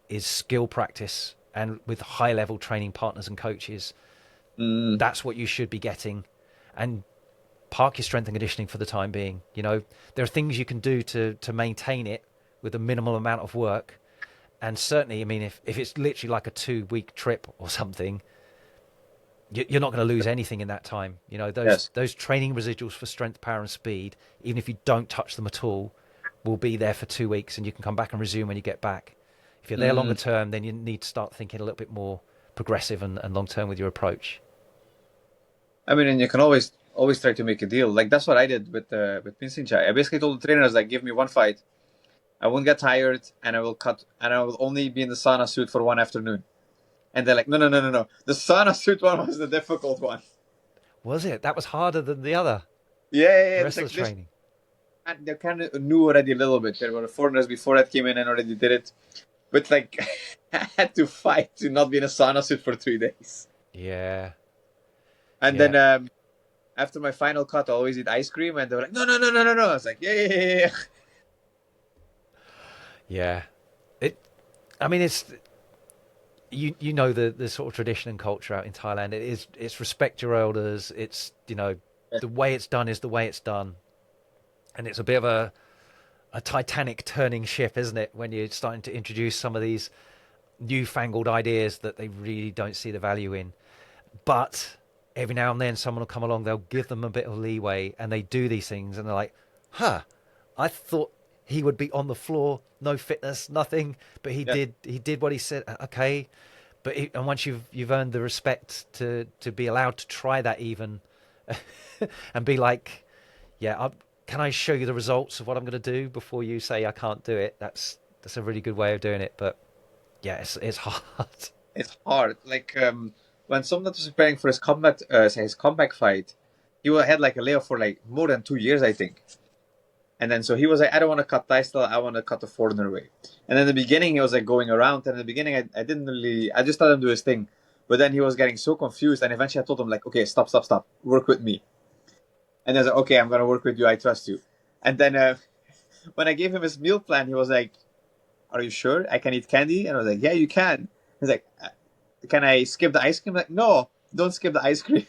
is skill practice and with high level training partners and coaches. Mm. That's what you should be getting. And park your strength and conditioning for the time being. There are things you can do to maintain it with a minimal amount of work. And certainly, I mean, if it's literally like a 2 week trip or something, you're not going to lose anything in that time. Those Yes. those training residuals for strength, power, and speed, even if you don't touch them at all, will be there for 2 weeks, and you can come back and resume when you get back. If you're there longer Mm. term, then you need to start thinking a little bit more progressive and long term with your approach. I mean, and you can always try to make a deal. Like that's what I did with Pinsincha. I basically told the trainers like, give me one fight, I won't get tired, and I will only be in the sauna suit for one afternoon. And they're like, no, no, no, no, no. The sauna suit one was the difficult one. Was it? That was harder than the other, Yeah, yeah, the yeah. rest This of the like this training. And they kind of knew already a little bit. There were foreigners before that came in and already did it. But like, I had to fight to not be in a sauna suit for 3 days. Yeah, And yeah, then after my final cut, I always eat ice cream, and they were like, "No, no, no, no, no, no." I was like, "Yeah, yeah, yeah, yeah." yeah. It. I mean, it's you know the sort of tradition and culture out in Thailand. It's respect your elders. It's Yeah, the way it's done is the way it's done, and it's a bit of a Titanic turning ship, isn't it? When you're starting to introduce some of these newfangled ideas that they really don't see the value in. But every now and then someone will come along, they'll give them a bit of leeway, and they do these things, and they're like, huh, I thought he would be on the floor, no fitness, nothing, but yeah. he did what he said. Okay, but and once you've earned the respect to be allowed to try that even, and be like, yeah, can I show you the results of what I'm going to do before you say I can't do it? That's a really good way of doing it. But yeah, it's hard. It's hard. Like when someone was preparing for his comeback fight, had like a layoff for like more than 2 years, I think. And then so he was like, I don't want to cut Thai style, I want to cut the foreigner way. And in the beginning, he was like going around. And in the beginning, I didn't really, I just let him do his thing. But then he was getting so confused. And eventually I told him, like, okay, stop, stop, stop. Work with me. And I was like, okay, I'm going to work with you. I trust you. And then when I gave him his meal plan, he was like, are you sure I can eat candy? And I was like, yeah, you can. He's like, can I skip the ice cream? I'm like, no, don't skip the ice cream.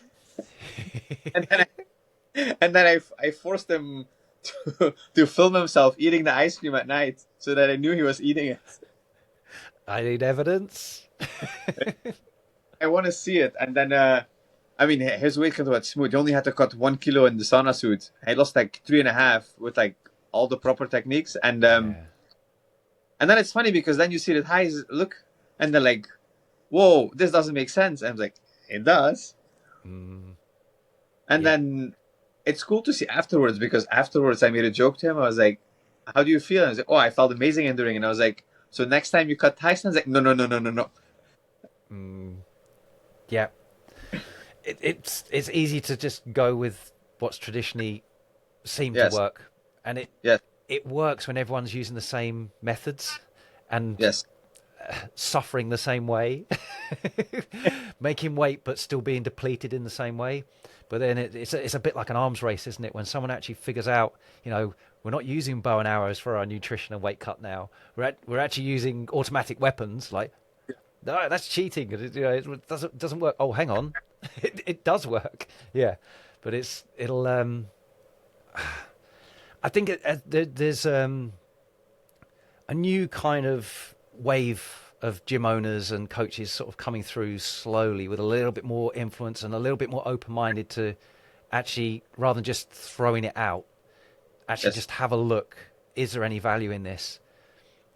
And then I forced him to film himself eating the ice cream at night so that I knew he was eating it. I need evidence. I want to see it. And then, I mean, his weight cut was smooth. He only had to cut 1 kilo in the sauna suit. He lost like 3.5 with like all the proper techniques. Yeah. And then it's funny because then you see that highs look and they're like, whoa, this doesn't make sense. And I was like, it does. Mm, And yeah. then it's cool to see afterwards because afterwards I made a joke to him. I was like, how do you feel? And I was like, oh, I felt amazing in doing it. And I was like, so next time you cut Tyson? I was like, no, no, no, no, no, no. Mm, yeah. It's easy to just go with what's traditionally seemed to Yes, work, and yes, it works when everyone's using the same methods and yes, suffering the same way, making weight but still being depleted in the same way. But then it's a bit like an arms race, isn't it? When someone actually figures out, we're not using bow and arrows for our nutrition and weight cut now. We're actually using automatic weapons. Like, no, that's cheating. It doesn't work. Oh, hang on, it does work. Yeah, but it'll. I think there's a new kind of wave of gym owners and coaches sort of coming through slowly with a little bit more influence and a little bit more open-minded to actually, rather than just throwing it out, actually yes. just have a look. Is there any value in this?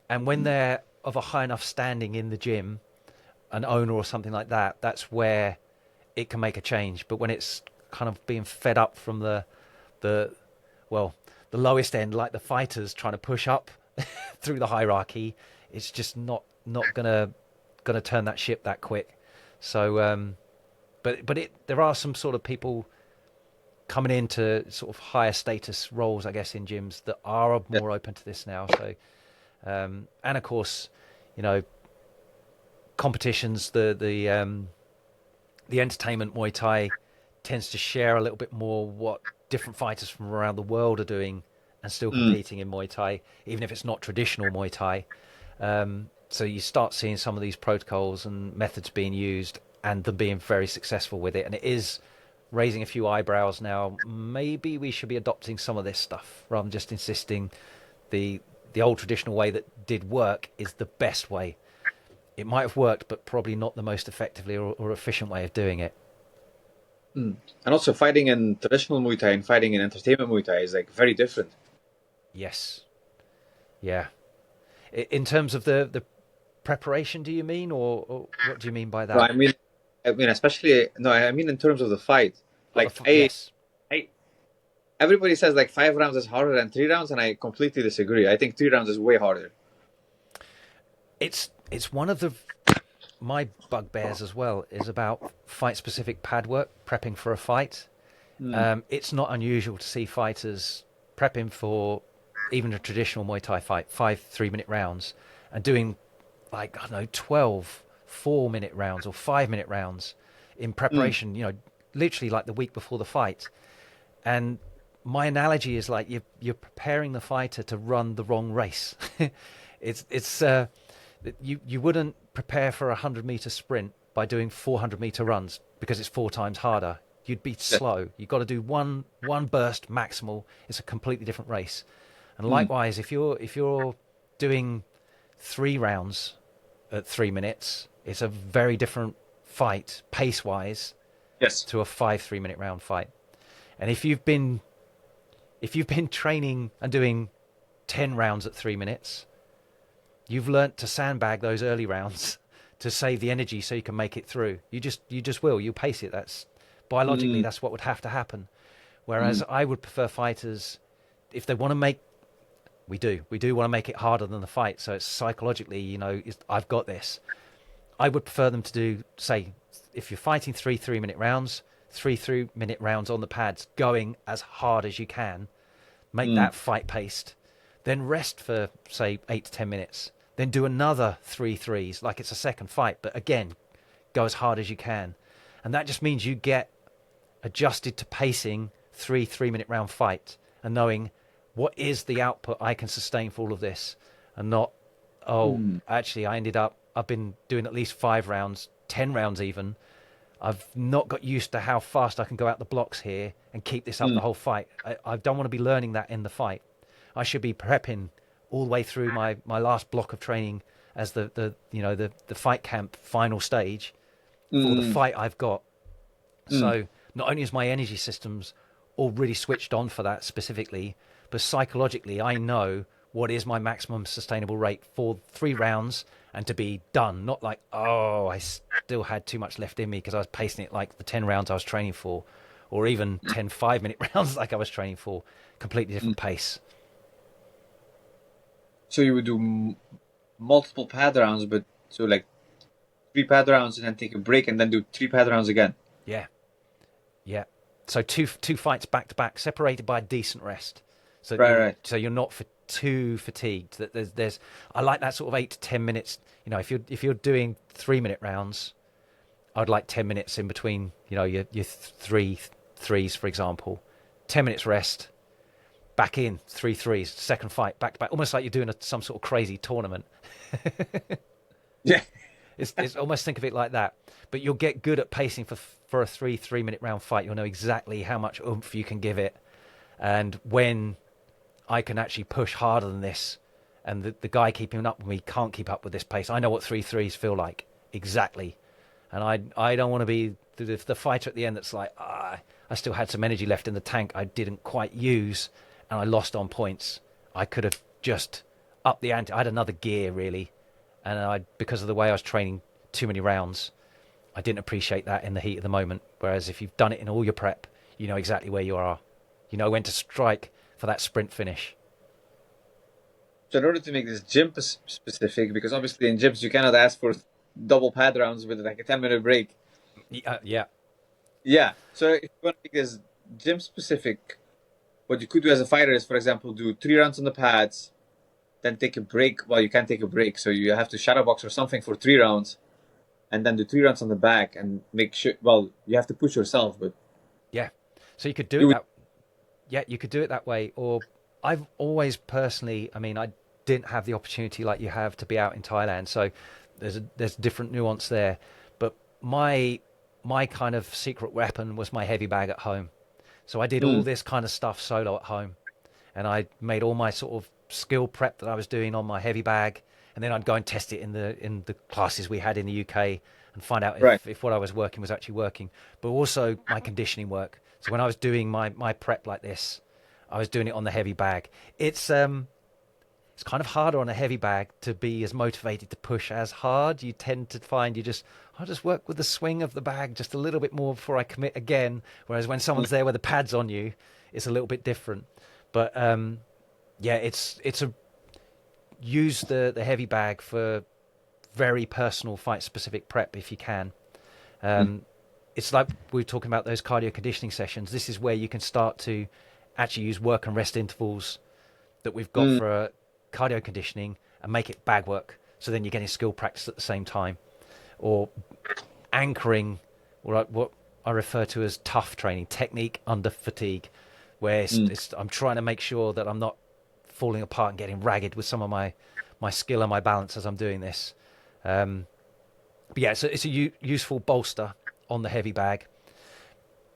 And when they're of a high enough standing in the gym, an owner or something like that, that's where it can make a change. But when it's kind of being fed up from the well, the lowest end, like the fighters trying to push up through the hierarchy, it's just not gonna turn that ship that quick. So, but there are some sort of people coming into sort of higher status roles, I guess, in gyms that are Yes. more open to this now. So, and of course, you know, competitions, the entertainment Muay Thai tends to share a little bit more what different fighters from around the world are doing and still Mm. competing in Muay Thai, even if it's not traditional Muay Thai. So you start seeing some of these protocols and methods being used and them being very successful with it. And it is raising a few eyebrows now. Maybe we should be adopting some of this stuff rather than just insisting the old traditional way that did work is the best way. It might have worked, but probably not the most effectively or efficient way of doing it. Mm. And also fighting in traditional Muay Thai and fighting in entertainment Muay Thai is like very different. Yes. Yeah. In terms of the preparation, do you mean, or what do you mean by No, that? I mean, especially no, I mean in terms of the fight. Oh, Like yes. I, everybody says like 5 rounds is harder than 3 rounds, and I completely disagree. I think 3 rounds is way harder. It's one of the my bugbears as well is about fight specific pad work, prepping for a fight. Mm. It's not unusual to see fighters prepping for even a traditional Muay Thai fight, 5 3-minute rounds, and doing like, I don't know, 12 4-minute rounds or 5-minute rounds in Mm. preparation, literally like the week before the fight. And my analogy is like you're preparing the fighter to run the wrong race. It's you wouldn't prepare for a 100-meter sprint by doing 400-meter runs because it's 4 times harder. You'd be Yeah. slow. You've got to do one burst maximal. It's a completely different race. And Mm. likewise, if you're doing 3 rounds at 3 minutes, it's a very different fight pace wise Yes. to a 5 3-minute round fight. And if you've been training and doing 10 rounds at 3 minutes, you've learnt to sandbag those early rounds to save the energy so you can make it through. You just will. You pace it. That's biologically Mm. that's what would have to happen. Mm. Whereas I would prefer fighters, if they want to make, we do want to make it harder than the fight. So it's psychologically, I've got this. I would prefer them to do, say, if you're fighting 3 3-minute rounds, 3 3-minute rounds on the pads, going as hard as you can, make Mm. that fight paced, then rest for, say, 8 to 10 minutes, then do another 3 3s like it's a second fight, but again, go as hard as you can. And that just means you get adjusted to pacing 3 3-minute round fight and knowing what is the output I can sustain for all of this, and not, oh, Mm. actually, I've been doing at least 5 rounds, 10 rounds even. I've not got used to how fast I can go out the blocks here and keep this up Mm. the whole fight. I don't want to be learning that in the fight. I should be prepping all the way through my last block of training as the fight camp final stage for the Mm. fight I've got. Mm. So not only is my energy systems all really switched on for that specifically, but psychologically I know what is my maximum sustainable rate for 3 rounds and to be done. Not like, oh, I still had too much left in me because I was pacing it like the 10 rounds I was training for, or even 10 5-minute rounds like I was training for. Completely Mm. different pace. So you would do multiple pad rounds, but so like 3 pad rounds and then take a break and then do 3 pad rounds again. Yeah, yeah. So two fights back to back, separated by a decent rest, so that Right, you're right. so you're not for too fatigued. That there's I like that sort of 8 to 10 minutes. If you're doing 3-minute rounds, I'd like 10 minutes in between. Your three threes, for example. 10 minutes rest, back in 3 3s, second fight back to back, almost like you're doing some sort of crazy tournament. Yeah. It's almost, think of it like that. But you'll get good at pacing for a 3 3-minute round fight. You'll know exactly how much oomph you can give it, and when I can actually push harder than this, and the guy keeping up with me can't keep up with this pace. I know what 3 3s feel like exactly, and I don't want to be the fighter at the end that's like, I still had some energy left in the tank I didn't quite use, and I lost on points. I could have just upped the ante. I had another gear really, and because of the way I was training too many rounds, I didn't appreciate that in the heat of the moment. Whereas if you've done it in all your prep, you know exactly where you are. You know when to strike for that sprint finish. So in order to make this gym specific, because obviously in gyms you cannot ask for double pad rounds with like a 10-minute break. Yeah, Yeah. So if you want to make this gym specific, what you could do as a fighter is, for example, do 3 rounds on the pads, then take a break. Well, you can't take a break, so you have to shadow box or something for 3 rounds, and then do 3 rounds on the back and make sure. Well, you have to push yourself, but yeah. So you could do you it would. that. Yeah, you could do it that way. Or I've always personally, I mean, I didn't have the opportunity like you have to be out in Thailand, so there's a different nuance there. But my kind of secret weapon was my heavy bag at home. So I did all Mm. this kind of stuff solo at home, and I made all my sort of skill prep that I was doing on my heavy bag, and then I'd go and test it in the classes we had in the UK and find out Right. if what I was working was actually working. But also my conditioning work. So when I was doing my prep like this, I was doing it on the heavy bag. It's kind of harder on a heavy bag to be as motivated to push as hard. You tend to find I'll just work with the swing of the bag just a little bit more before I commit again. Whereas when Mm. someone's there with the pads on you, it's a little bit different. But yeah, it's a use the heavy bag for very personal fight specific prep if you can. Mm. It's like we were talking about those cardio conditioning sessions. This is where you can start to actually use work and rest intervals that we've got Mm. for cardio conditioning and make it bag work. So then you're getting skill practice at the same time, or anchoring, what I refer to as tough training, technique under fatigue, where Mm. I'm trying to make sure that I'm not falling apart and getting ragged with some of my skill and my balance as I'm doing this. But yeah, it's a useful bolster on the heavy bag.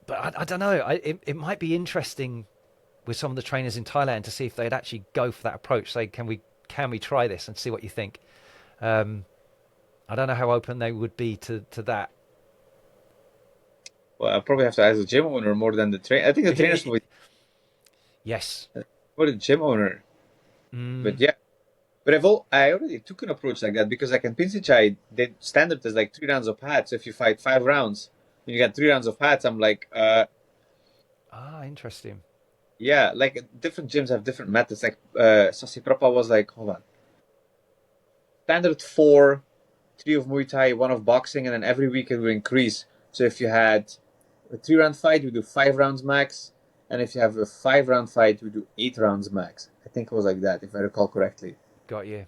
But I don't know. It might be interesting with some of the trainers in Thailand to see if they'd actually go for that approach. Say, can we try this and see what you think? Um, I don't know how open they would be to that. Well, I probably have to ask the gym owner more than the train. I think the trainers will be Yes. more the gym owner. But Mm. yeah, but I already took an approach like that because like in Pinsichai, the standard is like 3 rounds of pads. So if you fight 5 rounds, and you got 3 rounds of pads. I'm like, Ah, interesting. yeah, like different gyms have different methods. Like Sasi Prapa was like, hold on, standard four, three of Muay Thai, one of boxing, and then every week it will increase. So if you had a 3 round fight, you do 5 rounds max, and if you have a 5 round fight, you do 8 rounds max. I think it was like that, if I recall correctly. Got you.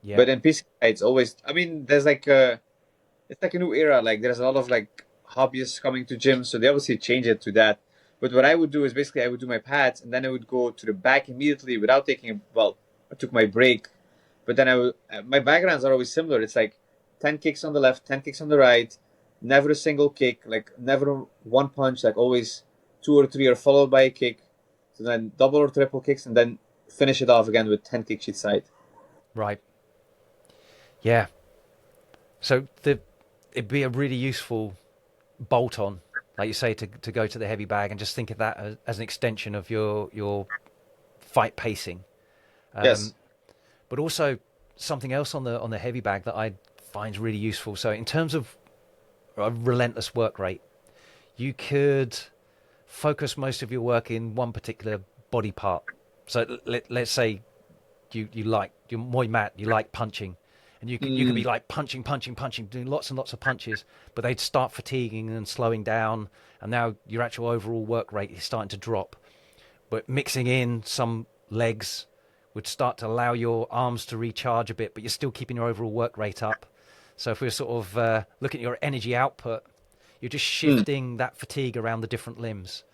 Yeah. But in PC, it's always. I mean, there's like it's like a new era. Like there's a lot of like hobbyists coming to gyms, so they obviously change it to that. But what I would do is basically I would do my pads, and then I would go to the back immediately without taking a. Well, I took my break, but then I would. My backgrounds are always similar. It's like 10 kicks on the left, 10 kicks on the right, never a single kick, like never one punch. Like always, two or three are followed by a kick, so then double or triple kicks, and then finish it off again with 10 kicks each side. Right. Yeah. So it'd be a really useful bolt on, like you say, to go to the heavy bag and just think of that as an extension of your fight pacing. Yes. Um, but also something else on the heavy bag that I find really useful. So in terms of a relentless work rate, you could focus most of your work in one particular body part. So let's say you like your Muay mat, you like punching, and you could be Mm, like punching, doing lots and lots of punches, but they'd start fatiguing and slowing down, and now your actual overall work rate is starting to drop. But mixing in some legs would start to allow your arms to recharge a bit, but you're still keeping your overall work rate up. So if we're sort of looking at your energy output, you're just mm, shifting that fatigue around the different limbs.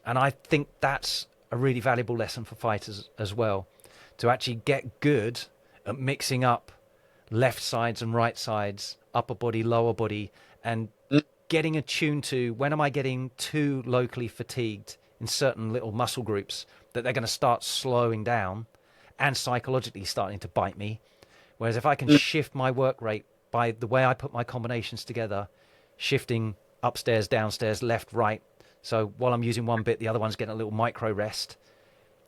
And I think that's a really valuable lesson for fighters as well, to actually get good at mixing up left sides and right sides, upper body, lower body, and mm, getting attuned to when am I getting too locally fatigued in certain little muscle groups that they're going to start slowing down and psychologically starting to bite me. Whereas if I can mm, shift my work rate by the way I put my combinations together, shifting upstairs, downstairs, left, right. So while I'm using one bit, the other one's getting a little micro rest.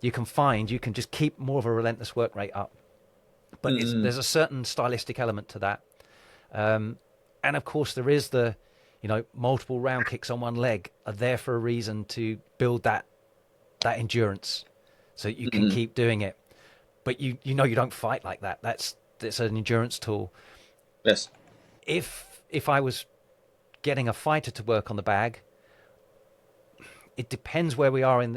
You can find you can just keep more of a relentless work rate up. But mm, there's a certain stylistic element to that. Um, and of course, there is multiple round kicks on one leg are there for a reason to build that endurance so you can mm. keep doing it. But you don't fight like that. That's an endurance tool. Yes. If I was getting a fighter to work on the bag, it depends where we are in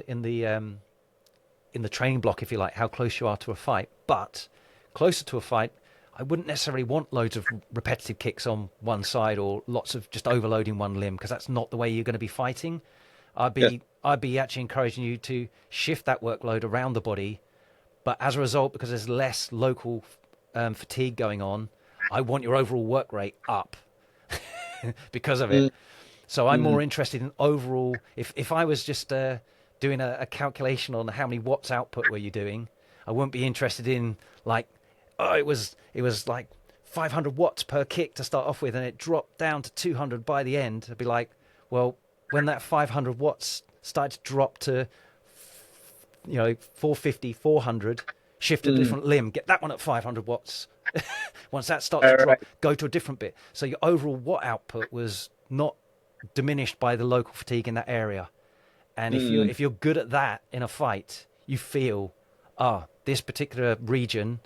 the training block, if you like, how close you are to a fight. But closer to a fight, I wouldn't necessarily want loads of repetitive kicks on one side or lots of just overloading one limb, because that's not the way you're going to be fighting. I'd Yes. be I'd be actually encouraging you to shift that workload around the body, but as a result, because there's less local fatigue going on, I want your overall work rate up because of Mm, it. So I'm mm, more interested in overall. If I was just doing a calculation on how many watts output were you doing, I wouldn't be interested in like, oh, it was like 500 watts per kick to start off with, and it dropped down to 200 by the end. I'd be like, well, when that 500 watts started to drop to 450, 400, shift to a mm. different limb, get that one at 500 watts. Once that starts to All drop, right. go to a different bit. So your overall watt output was not diminished by the local fatigue in that area. And if you're Mm, if you're good at that in a fight, you feel, this particular region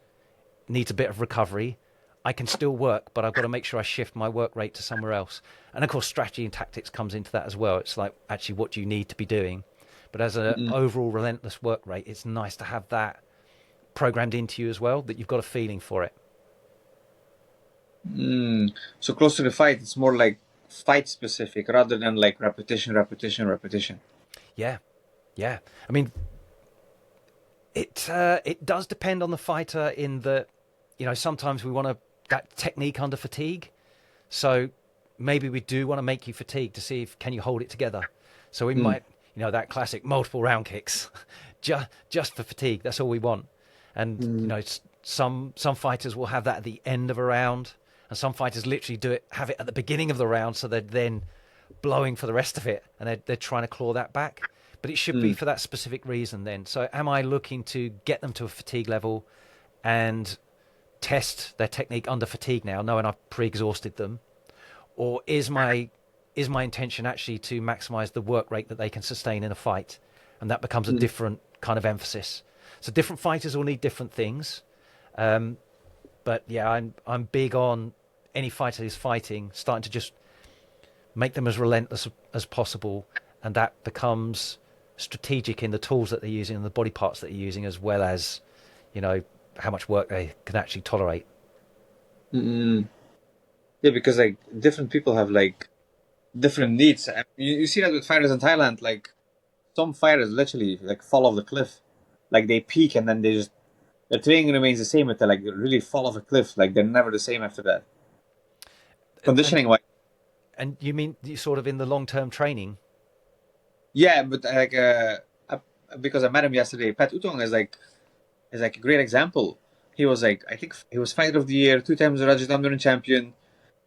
needs a bit of recovery. I can still work, but I've got to make sure I shift my work rate to somewhere else. And of course, strategy and tactics comes into that as well. It's like, actually, what do you need to be doing? But as an Mm-mm. overall relentless work rate, it's nice to have that programmed into you as well, that you've got a feeling for it. Mm. So close to the fight, it's more like fight specific rather than like repetition, repetition, repetition. Yeah, yeah. I mean, it does depend on the fighter in that, sometimes we want that technique under fatigue. So maybe we do want to make you fatigue to see if can you hold it together. So we Mm. might, that classic multiple round kicks, just for fatigue. That's all we want. And Mm. some fighters will have that at the end of a round, and some fighters literally have it at the beginning of the round, so they're then blowing for the rest of it, and they're trying to claw that back. But it should be Mm. for that specific reason then. So am I looking to get them to a fatigue level and test their technique under fatigue now, knowing I've pre-exhausted them? Or is my intention actually to maximize the work rate that they can sustain in a fight? And that becomes a Mm. different kind of emphasis. So different fighters will need different things. But yeah, I'm big on any fighter who's fighting, starting to just make them as relentless as possible, and that becomes strategic in the tools that they're using and the body parts that they're using, as well as, how much work they can actually tolerate. Mm. Yeah, because like different people have like different needs. And you see that with fighters in Thailand, like some fighters literally like fall off the cliff. Like they peak and then their training remains the same, but they like really fall off a cliff. Like they're never the same after that. And Conditioning wise, and you mean sort of in the long term training? yeah, but like uh, because I met him yesterday, Pat Utong is like a great example. He was like I think he was fighter of the year, 2 times the Rajat Amduran champion,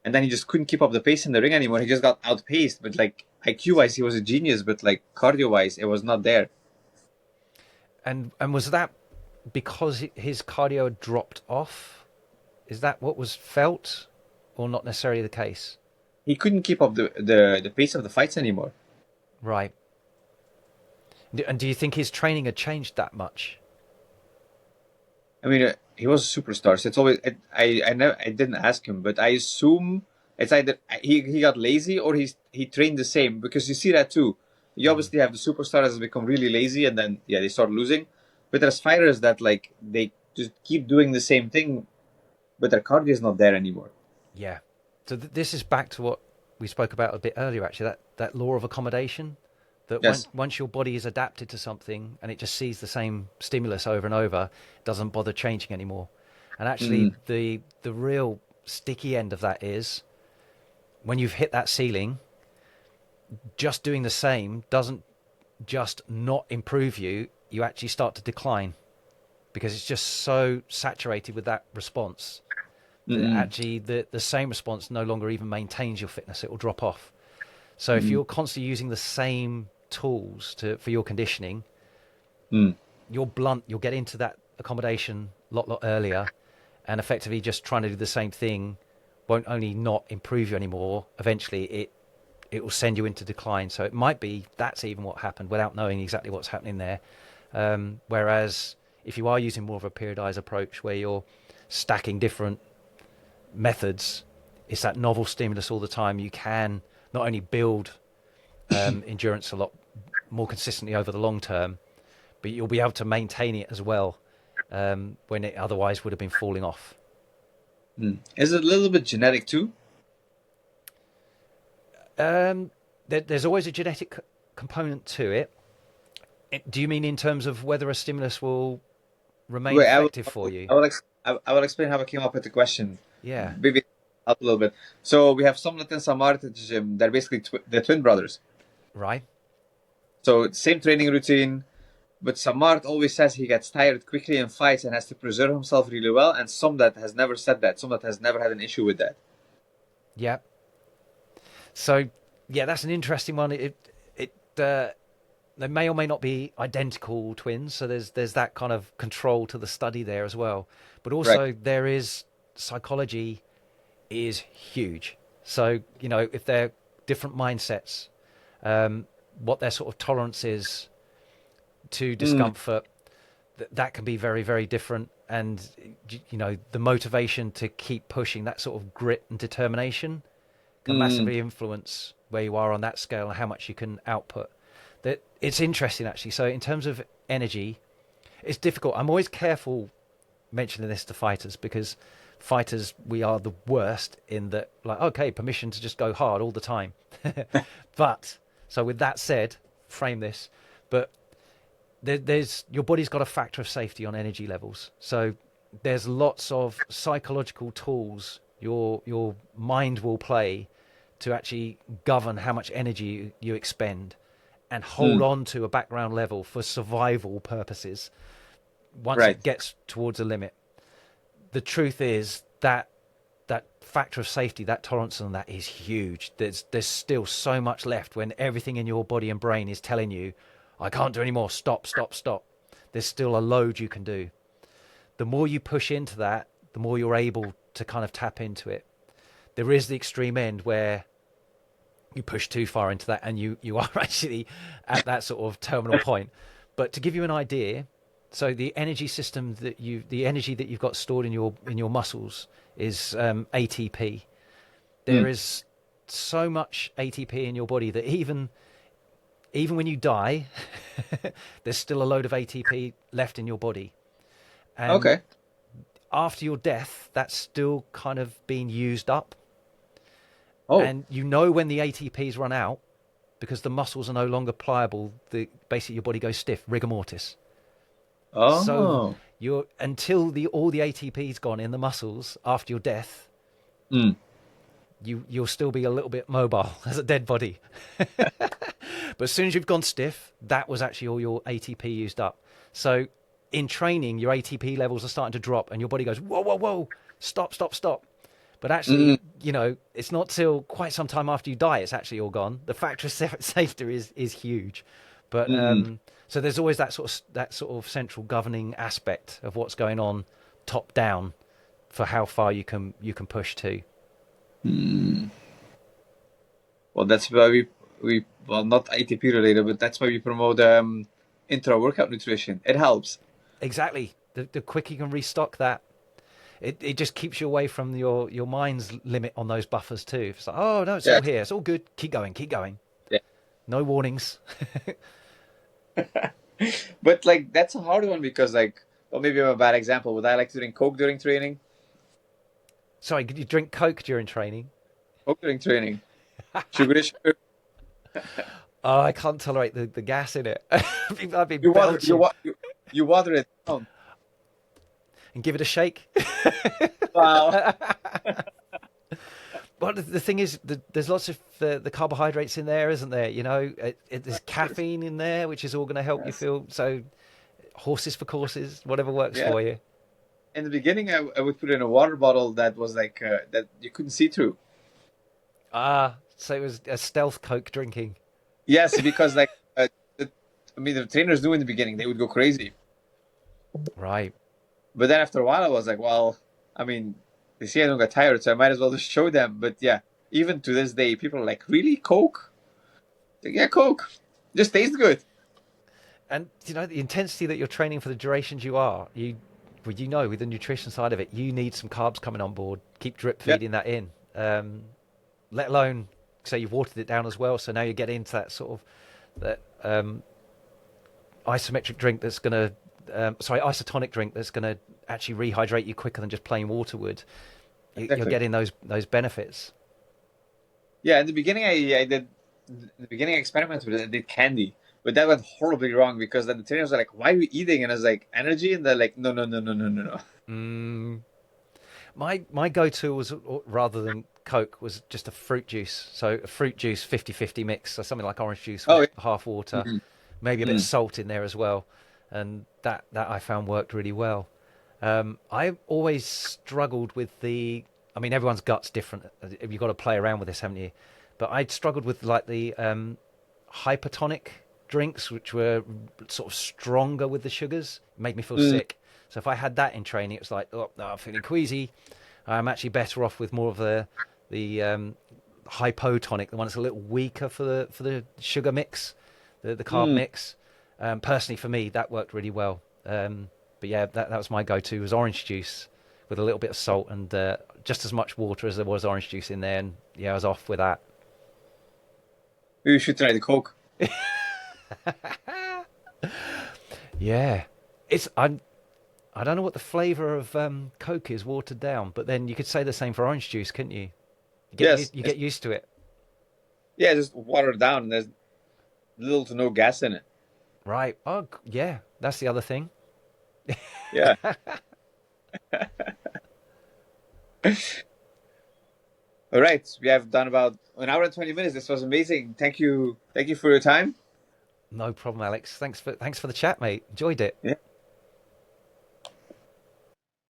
and then he just couldn't keep up the pace in the ring anymore. He just got outpaced. But like IQ wise, he was a genius, but like cardio wise, it was not there. And was that because his cardio had dropped off? Is that what was felt, or not necessarily the case? He couldn't keep up the pace of the fights anymore. Right. And do you think his training had changed that much? I mean, he was a superstar. So it's always I never I didn't ask him, but I assume it's either he got lazy or he trained the same because you see that too. You Mm. obviously have the superstars that become really lazy and then yeah they start losing, but there's fighters that like they just keep doing the same thing, but their cardio is not there anymore. Yeah. So this is back to what we spoke about a bit earlier, actually. That law of accommodation. That Yes. once your body is adapted to something and it just sees the same stimulus over and over, it doesn't bother changing anymore. And actually, Mm, the real sticky end of that is when you've hit that ceiling, just doing the same doesn't just not improve you. You actually start to decline because it's just so saturated with that response that mm, actually the same response no longer even maintains your fitness. It will drop off. So if mm, you're constantly using the same tools for your conditioning, mm, you're blunt. You'll get into that accommodation a lot earlier, and effectively just trying to do the same thing won't only not improve you anymore. Eventually, it will send you into decline. So it might be that's even what happened without knowing exactly what's happening there. Whereas if you are using more of a periodized approach where you're stacking different methods, it's that novel stimulus all the time. You can not only build endurance a lot more consistently over the long term, but you'll be able to maintain it as well when it otherwise would have been falling off. mm. Is it a little bit genetic too? There's always a genetic component to it. Do you mean in terms of whether a stimulus will remain Wait, effective for you? I will explain how I came up with the question. Yeah, Maybe help a little bit. So we have Somnat and Samar at the gym. They're basically they're twin brothers. right. So same training routine, but Samart always says he gets tired quickly in fights and has to preserve himself really well. And Somdat has never said that. Somdat has never had an issue with that. Yeah. So yeah, that's an interesting one. They may or may not be identical twins, so there's that kind of control to the study there as well. But Correct. also there is psychology is huge. So if they're different mindsets, what their sort of tolerance is to Mm, discomfort, that can be very very different. And the motivation to keep pushing, that sort of grit and determination, can mm, massively influence where you are on that scale and how much you can output. That it's interesting actually. So in terms of energy, it's difficult. I'm always careful mentioning this to fighters because fighters, we are the worst in that, like, okay, permission to just go hard all the time. But so with that said, frame this, but there's your body's got a factor of safety on energy levels. So there's lots of psychological tools your mind will play to actually govern how much energy you expend and hold Mm. on to a background level for survival purposes once Right. it gets towards a limit. The truth is that that factor of safety, that tolerance on that is huge. There's still so much left when everything in your body and brain is telling you, I can't do any more. Stop, stop, stop. There's still a load you can do. The more you push into that, the more you're able to kind of tap into it. There is the extreme end where you push too far into that and you are actually at that sort of terminal point. But to give you an idea, so the energy system the energy that you've got stored in your muscles is ATP. There Mm. is so much ATP in your body that even when you die, there's still a load of ATP left in your body. And Okay. after your death, that's still kind of being used up. Oh. And you know when the ATPs run out because the muscles are no longer pliable. Basically your body goes stiff, rigor mortis. So Oh. you're until all the ATP's gone in the muscles after your death, Mm. you'll still be a little bit mobile as a dead body. But as soon as you've gone stiff, that was actually all your ATP used up. So in training, your ATP levels are starting to drop and your body goes, whoa, whoa, whoa, stop, stop, stop. But actually, Mm. it's not till quite some time after you die, it's actually all gone. The factor of safety is huge. But Mm. so there's always that sort of central governing aspect of what's going on top down for how far you can push to. Mm. Well, that's why we well, not ATP related, but that's why we promote intra workout nutrition. It helps. Exactly. The quicker you can restock that, it just keeps you away from your mind's limit on those buffers too. It's like, oh no, it's Yeah. all here. It's all good. Keep going. Keep going. Yeah. No warnings. But like that's a hard one because like, well, maybe I'm a bad example. Would I like to drink Coke during training? Sorry, did you drink Coke during training? Coke during training. Sugar is sugar. Oh, I can't tolerate the gas in it. I'd be You water belching. you water it down. And give it a shake. Wow. Well, the thing is, there's lots of the carbohydrates in there, isn't there? There's caffeine in there, which is all going to help you Yes. feel. So, horses for courses, whatever works Yeah. for you. In the beginning, I would put in a water bottle that was like that you couldn't see through. Ah, so it was a stealth Coke drinking. Yes, because like the, I mean the trainers knew in the beginning they would go crazy, Right. but then after a while I was like, well, I mean they see I don't get tired, so I might as well just show them. But yeah, even to this day, people are like, really, Coke? Like, yeah, Coke. Just tastes good. And the intensity that you're training for the durations with the nutrition side of it, you need some carbs coming on board. Keep drip Yeah. feeding that in. Let alone say you've watered it down as well. So now you get into that sort of that isometric drink that's going to, isotonic drink that's going to actually rehydrate you quicker than just plain water would. You're Exactly. getting those benefits. Yeah, in the beginning I did. In the beginning, I experimented with it. I did candy, but that went horribly wrong because then the trainers were like, "Why are you eating?" And I was like, "Energy," and they're like, "No, no, no, no, no, no, no." Mm, my go-to was, rather than Coke, was just a fruit juice. So a fruit juice 50-50 mix, so something like orange juice Oh, with yeah. half water, Mhm. maybe a bit of Mm. salt in there as well, and that I found worked really well. I always struggled with I mean, everyone's gut's different. You've got to play around with this, haven't you? But I struggled with like the hypertonic drinks, which were sort of stronger with the sugars. It made me feel Mm. sick. So if I had that in training, it was like, oh, no, I'm feeling queasy. I'm actually better off with more of the hypotonic, the one that's a little weaker for the sugar mix, the carb Mm. mix. Personally, for me, that worked really well. But yeah, that was my go-to, was orange juice with a little bit of salt and just as much water as there was orange juice in there. And yeah, I was off with that. Maybe you should try the Coke. Yeah, it's I don't know what the flavour of Coke is watered down, but then you could say the same for orange juice, couldn't you? Yes, You get used to it, yeah, just watered down. And there's little to no gas in it. right? Oh, yeah, that's the other thing. Yeah. All right, we have done about an hour and 20 minutes. This was amazing. Thank you for your time. No problem, Alex. Thanks for the chat, mate. Enjoyed it. Yeah.